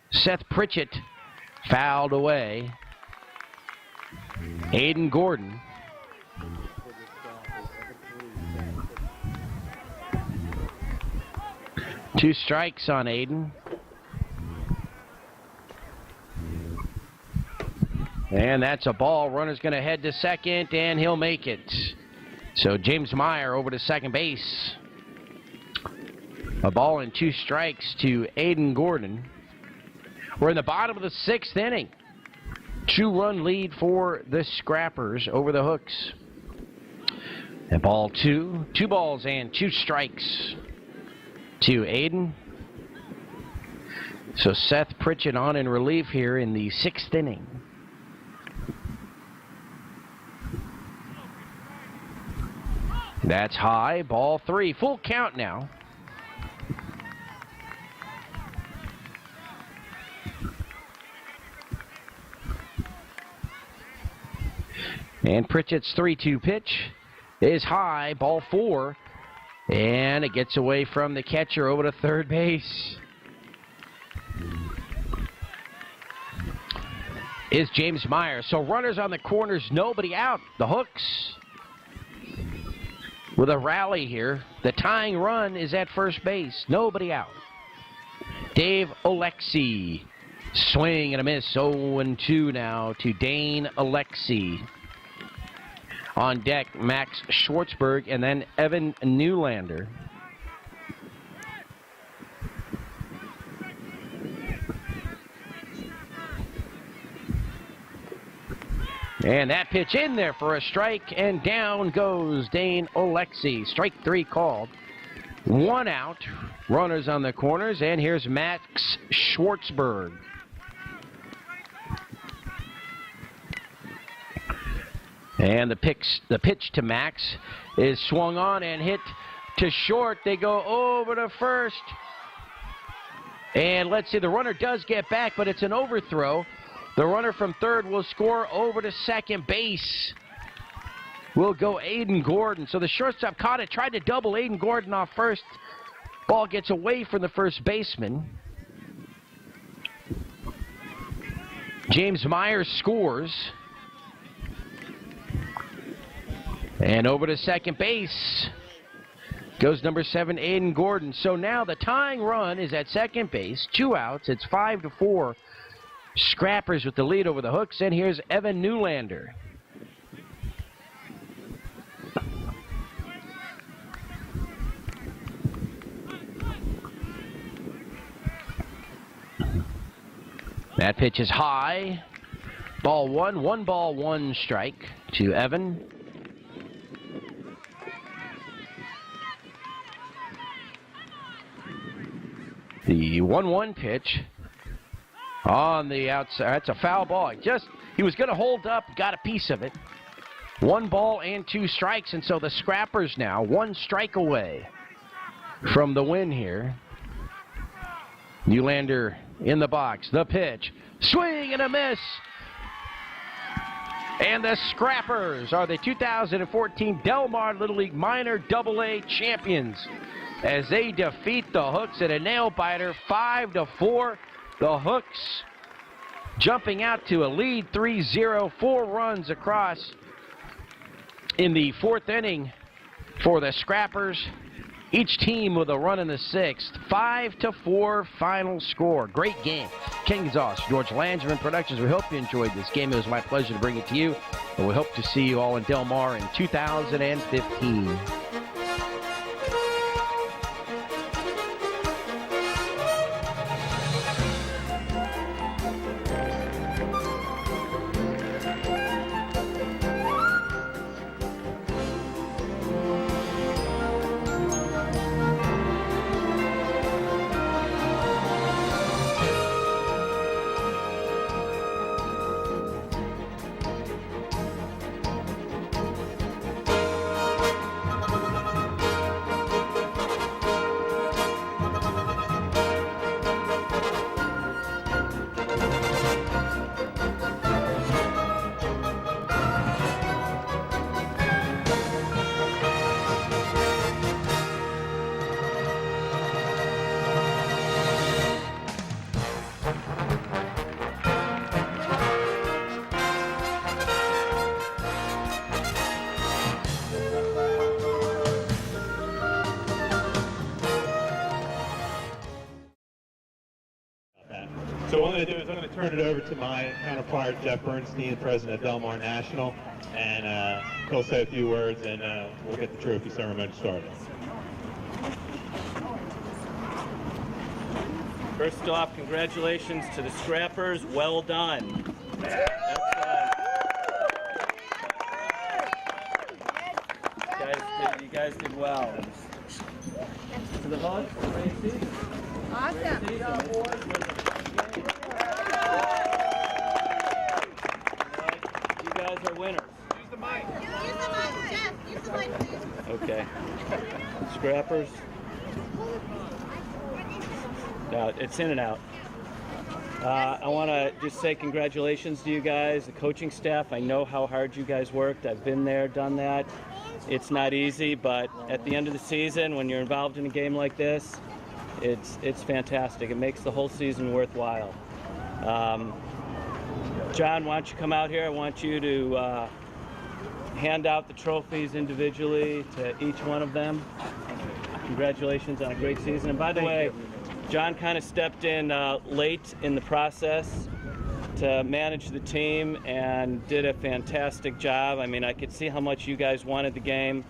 Seth Pritchett, fouled away. Aiden Gordon. Two strikes on Aiden. And that's a ball. Runner's going to head to second, and he'll make it. So James Meyer over to second base. A ball and 2 strikes to Aiden Gordon. We're in the bottom of the 6th inning. 2-run lead for the Scrappers over the Hooks. And ball 2. 2 balls and 2 strikes to Aiden. So Seth Pritchett on in relief here in the 6th inning. That's high. Ball 3. Full count now. And Pritchett's 3-2 pitch is high. Ball 4. And it gets away from the catcher over to third base. Is James Meyer. So runners on the corners, nobody out. The Hooks with a rally here. The tying run is at first base. Nobody out. Dave Alexi. Swing and a miss. 0-2 now to Dane Alexi. On deck, Max Schwartzberg and then Evan Newlander. And that pitch in there for a strike, and down goes Dane Alexi. Strike 3 called. 1 out. Runners on the corners, and here's Max Schwartzberg. And the pitch to Max is swung on and hit to short. They go over to first. And let's see, the runner does get back, but it's an overthrow. The runner from third will score over to second base. Will go Aiden Gordon. So the shortstop caught it, tried to double Aiden Gordon off first. Ball gets away from the first baseman. James Myers scores. And over to second base goes number 7, Aiden Gordon. So now the tying run is at second base. 2 outs. It's 5-4. Scrappers with the lead over the Hooks. And here's Evan Newlander. That pitch is high. Ball 1. 1 ball, 1 strike to Evan. The 1-1 pitch on the outside. That's a foul ball. He was going to hold up, got a piece of it. 1 ball and 2 strikes, and so the Scrappers now 1 strike away from the win here. Newlander in the box. The pitch. Swing and a miss. And the Scrappers are the 2014 Del Mar Little League Minor AA champions as they defeat the Hooks at a nail-biter 5-4. The Hooks jumping out to a lead 3-0, 4 runs across in the 4th inning for the Scrappers. Each team with a run in the 6th. 5-4 final score. Great game. Ken Gonzalez, George Langevin Productions. We hope you enjoyed this game. It was my pleasure to bring it to you. And we hope to see you all in Del Mar in 2015. So what I'm going to do is I'm going to turn it over to my counterpart, Jeff Bernstein, president of Del Mar National, and he'll say a few words, and we'll get the trophy ceremony started. First off, congratulations to the Scrappers. Well done. You guys did well. To the Hooks, great season. Awesome. Great season. You guys are winners. Use the mic, Jeff. Use the mic, please. Okay. Scrappers. No, it's in and out. I want to just say congratulations to you guys, the coaching staff. I know how hard you guys worked. I've been there, done that. It's not easy, but at the end of the season, when you're involved in a game like this, it's fantastic. It makes the whole season worthwhile. John, why don't you come out here? I want you to hand out the trophies individually to each one of them. Congratulations on a great season. And by the way, John kind of stepped in late in the process to manage the team and did a fantastic job. I mean, I could see how much you guys wanted the game.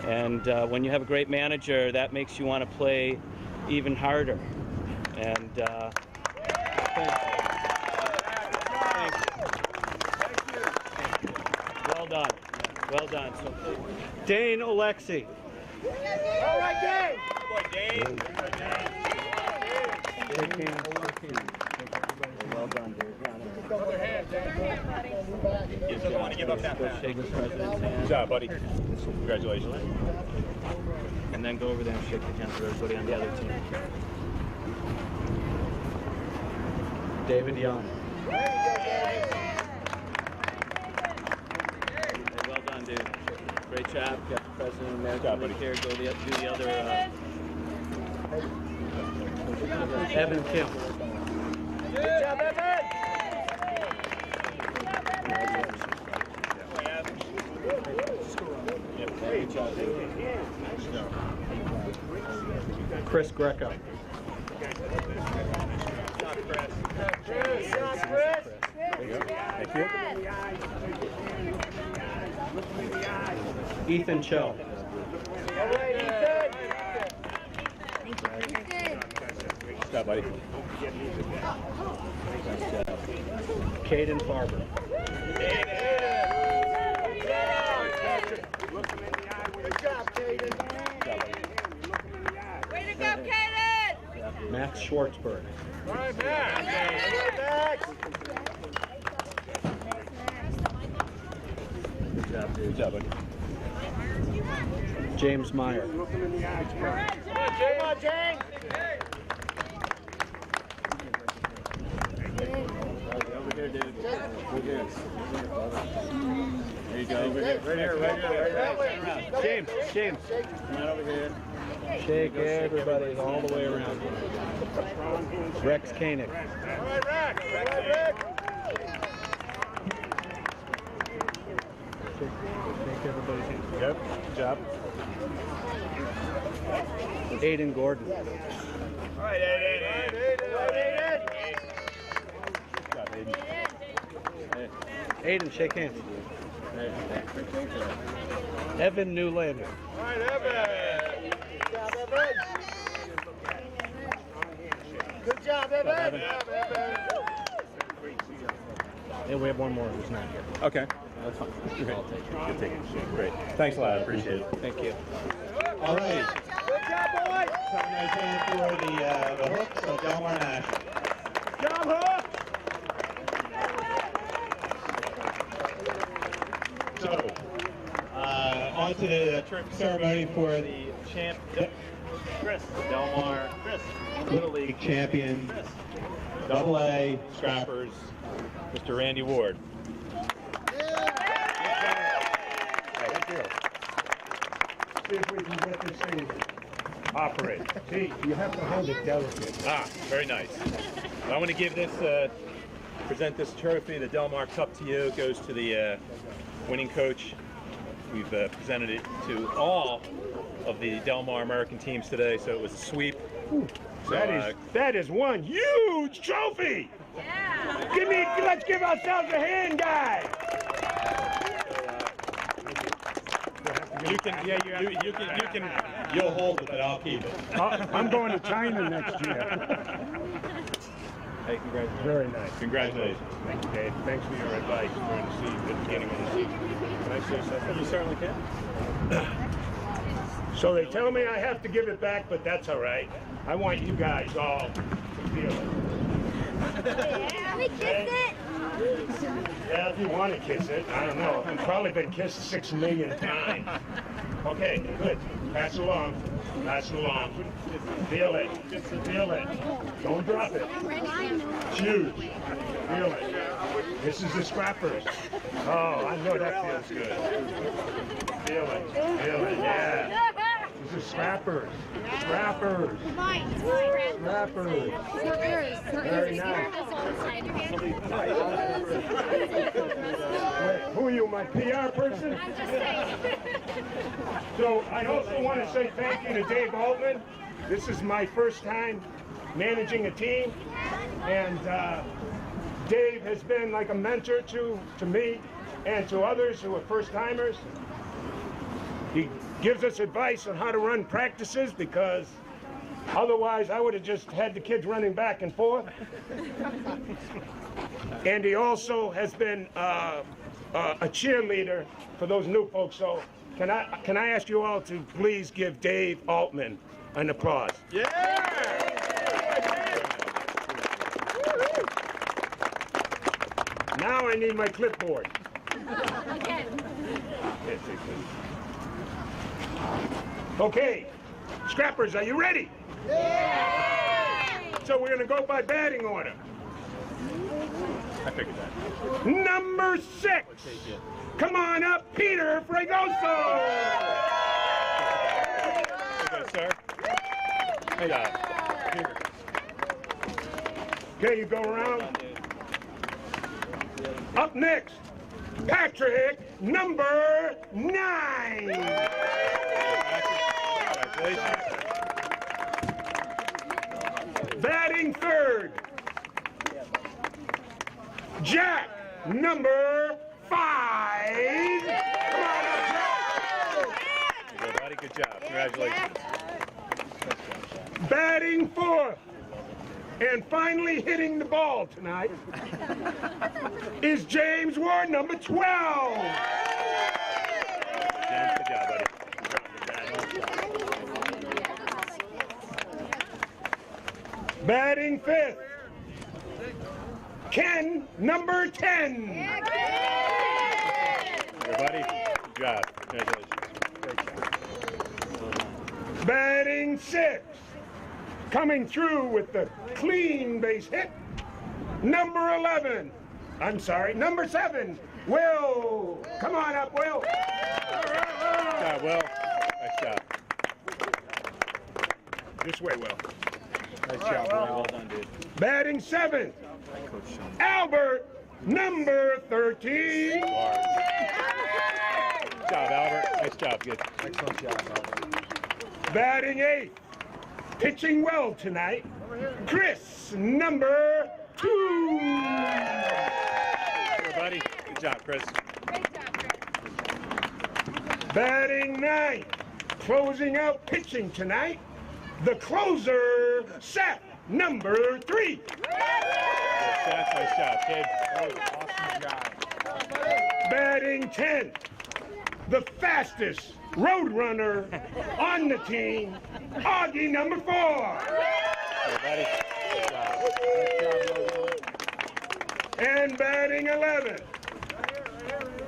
And when you have a great manager, that makes you want to play even harder. And thank you. Well done. Well done. So, Dane Alexi. All right, Dave. Dane. Well done, Dave. Give the money. give up that Go pass. shake the president's hand. Good job, buddy. Congratulations. And then go over there and shake the hands of everybody on the other team. David Young. Hey, well done, dude. Great job. Got the president of American League here. Go do the other. Evan Kim. Good job, Evan! Great job, Chris Greco. Thank you. Ethan Cho. All right, Ethan! Good job, buddy. Caden Farber. Good job, Caden. Way to go, Kaden! Max Schwartzberg. All right, Max. Good job, dude. Good job, buddy. James Meyer. Come on, James. Over here, dude. Over here. There you go. Over here. Right here. James. Come on over here. Shake everybody all the way around. Rex Koenig. All right, Rex. All right, Rex. Shake everybody's hand. Yep. Good job. Aiden Gordon. All right, Aiden. All right, Aiden. Good job, Aiden. Aiden, shake hands. Evan Newlander. All right, Evan. Good job, Evan. Good job, Evan. And we have one more who's not here. Okay. That's fine. Great. Good take. Great. Thanks a lot. I appreciate it. Thank you. All right. Good job, boys. Something nice here for the Hooks of Delmar National. Good job, Hook. So, on to the trophy ceremony for the champ, Chris Delmar, Little League champion, AA Scrappers, Mr. Randy Ward. Thank you. See if we can get this thing operate. See, you have to hold it delicate. Very nice. I want to give this, present this trophy, the Delmar Cup to you. It goes to the winning coach. We've presented it to all of the Delmar American teams today, so it was a sweep. So, That is one huge trophy. Yeah! Let's give ourselves a hand, guys. you can, you'll hold it, but I'll keep it. I'm going to China next year. Hey, congratulations. Very nice. Congratulations. Thank you, Dave. Thanks for your advice during the season, at the beginning of the season. Can I say something? You certainly can. So they tell me I have to give it back, but that's all right. I want you guys all to feel it. Can we kiss it? Yeah, if you want to kiss it, I don't know. I've probably been kissed 6 million times. Okay, good. Pass it along. Pass it along. Feel it. Feel it. Don't drop it. It's huge. Feel it. This is the Scrappers. Oh, I know that feels good. Feel it. Feel it. Yeah. This is Scrappers. Scrappers. Mine. Scrappers. Very nice. Wait, who are you, my PR person? I'm just saying. So I also want to say thank you to Dave Altman. This is my first time managing a team, and Dave has been like a mentor to me and to others who are first timers. He gives us advice on how to run practices because otherwise I would have just had the kids running back and forth. And he also has been a cheerleader for those new folks. So can I ask you all to please give Dave Altman an applause? Now I need my clipboard. Okay, Scrappers, are you ready? So we're going to go by batting order. I figured that. Number 6. Come on up, Peter Fregoso. Okay, sir. Hey, Peter. Okay, you go around. Up next, Patrick, number 9. Congratulations. Batting third, Jack, number 5. Come on up, Jack. Good, buddy. Good job. Congratulations. Batting fourth, and finally hitting the ball tonight, is James Ward, number 12. James, good job, buddy. Batting fifth, Ken, number 10. Everybody, good job. Congratulations. Great job. Batting sixth, coming through with the clean base hit, number 11. I'm sorry, number 7, Will. Come on up, Will. Good job, Will. Nice job. This way, Will. Nice job, Will. Well done, dude. Batting seventh, Albert, number 13. Good job, Albert. Nice job. Good. Excellent job, Albert. Batting eighth, pitching well tonight, Chris, number 2. Everybody, good job, Chris. Batting ninth, closing out pitching tonight, the closer, Seth, number 3. Seth, nice job, kid. Awesome job. Batting 10th, the fastest road runner on the team, Augie, number 4. Everybody, good job. And batting 11,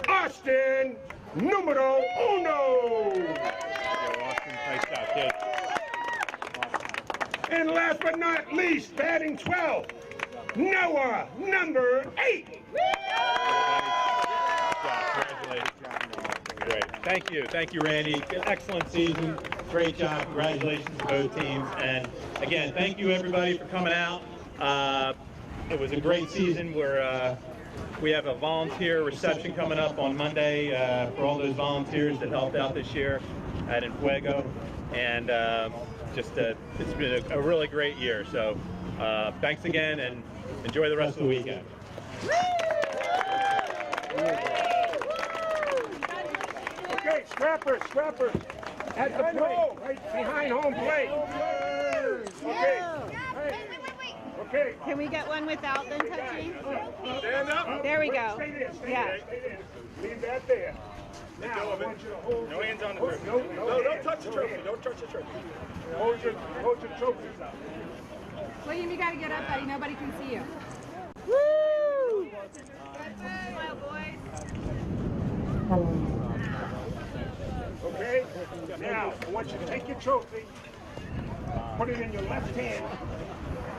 Austin, numero 1. Go, Austin. Nice job, kid. And last but not least, batting 12, Noah, number 8. Good job. Congratulations. Great. Thank you, Randy. Excellent season. Great job. Congratulations to both teams. And again, thank you everybody for coming out. It was a great season. We have a volunteer reception coming up on Monday for all those volunteers that helped out this year at Enfuego. And it's been a really great year. So thanks again and enjoy the rest of the weekend. Okay, scrappers, at the plate, right behind home plate. Okay, okay. Can we get one without them touching? Stand up. There we go. Stay there, Yeah. stay there. Leave that there. Now, I want you to hold. No hands on the trophy. No, don't touch the trophy. Don't touch the trophy. Hold your trophies up. William, you gotta get up, buddy. Nobody can see you. Smile, boys. Okay? Now, I want you to take your trophy, put it in your left hand,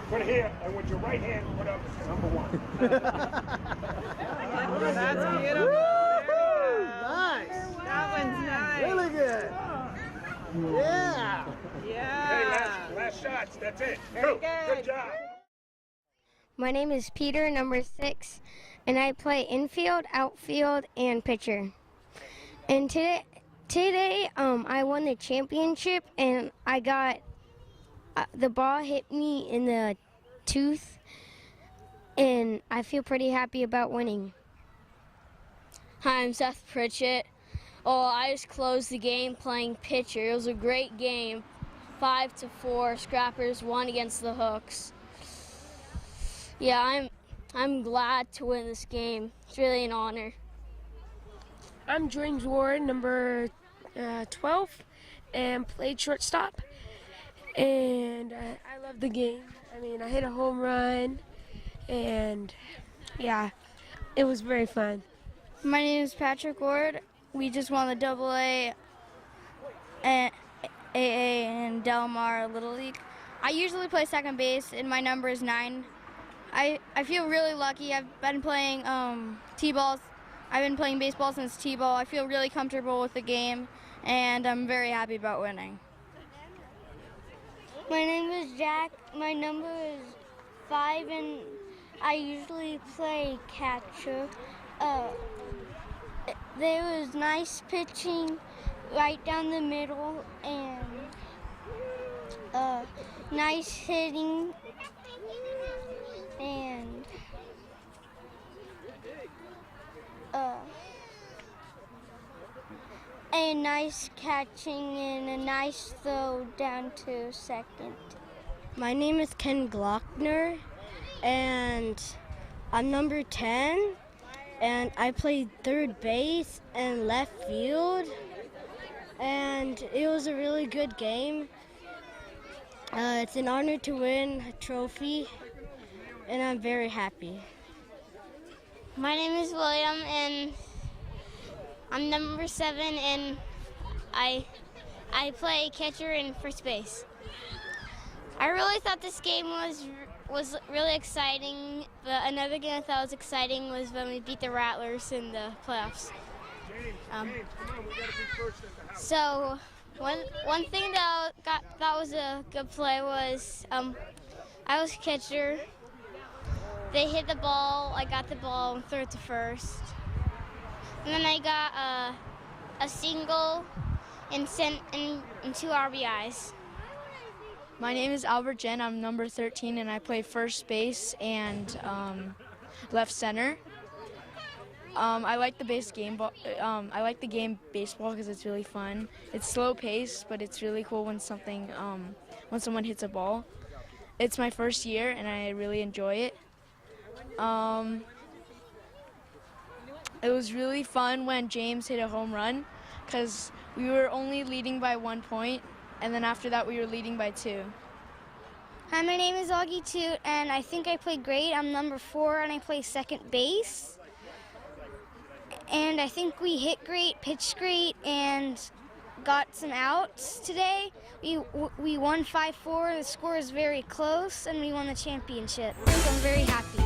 put it here, and with your right hand, put up number 1. That's beautiful. Nice. That one's nice. Really good. Yeah. Yeah. Hey, last shots, that's it. Very Go. good. Good job. My name is Peter, number 6, and I play infield, outfield, and pitcher. And today, I won the championship, and I got the ball hit me in the tooth, and I feel pretty happy about winning. Hi, I'm Seth Pritchett. Oh, I just closed the game playing pitcher. It was a great game. 5-4, Scrappers won against the Hooks. Yeah, I'm glad to win this game. It's really an honor. I'm James Ward, number 12, and played shortstop. And I love the game. I mean, I hit a home run, and yeah, it was very fun. My name is Patrick Ward. We just won the AA and AA and Del Mar Little League. I usually play second base, and my number is 9. I feel really lucky. I've been playing T-balls. I've been playing baseball since T-ball. I feel really comfortable with the game, and I'm very happy about winning. My name is Jack. My number is 5, and I usually play catcher. There was nice pitching right down the middle, and nice hitting, and a nice catching and a nice throw down to second. My name is Ken Glockner, and I'm number 10, and I played third base and left field, and it was a really good game. It's an honor to win a trophy, and I'm very happy. My name is William, and I'm number 7, and I play catcher and first base. I really thought this game was really exciting, but another game I thought was exciting was when we beat the Rattlers in the playoffs. So one thing that was a good play was I was catcher. They hit the ball, I got the ball and threw it to first. And then I got a single and 2 RBIs. My name is Albert Jen. I'm number 13, and I play first base and left center. I like the game baseball because it's really fun. It's slow paced, but it's really cool when someone hits a ball. It's my first year, and I really enjoy it. It was really fun when James hit a home run because we were only leading by 1 point, and then after that we were leading by 2. Hi, my name is Augie Toot, and I think I played great. I'm number 4, and I play second base. And I think we hit great, pitched great, and got some outs today. We won 5-4. The score is very close, and we won the championship. So I'm very happy.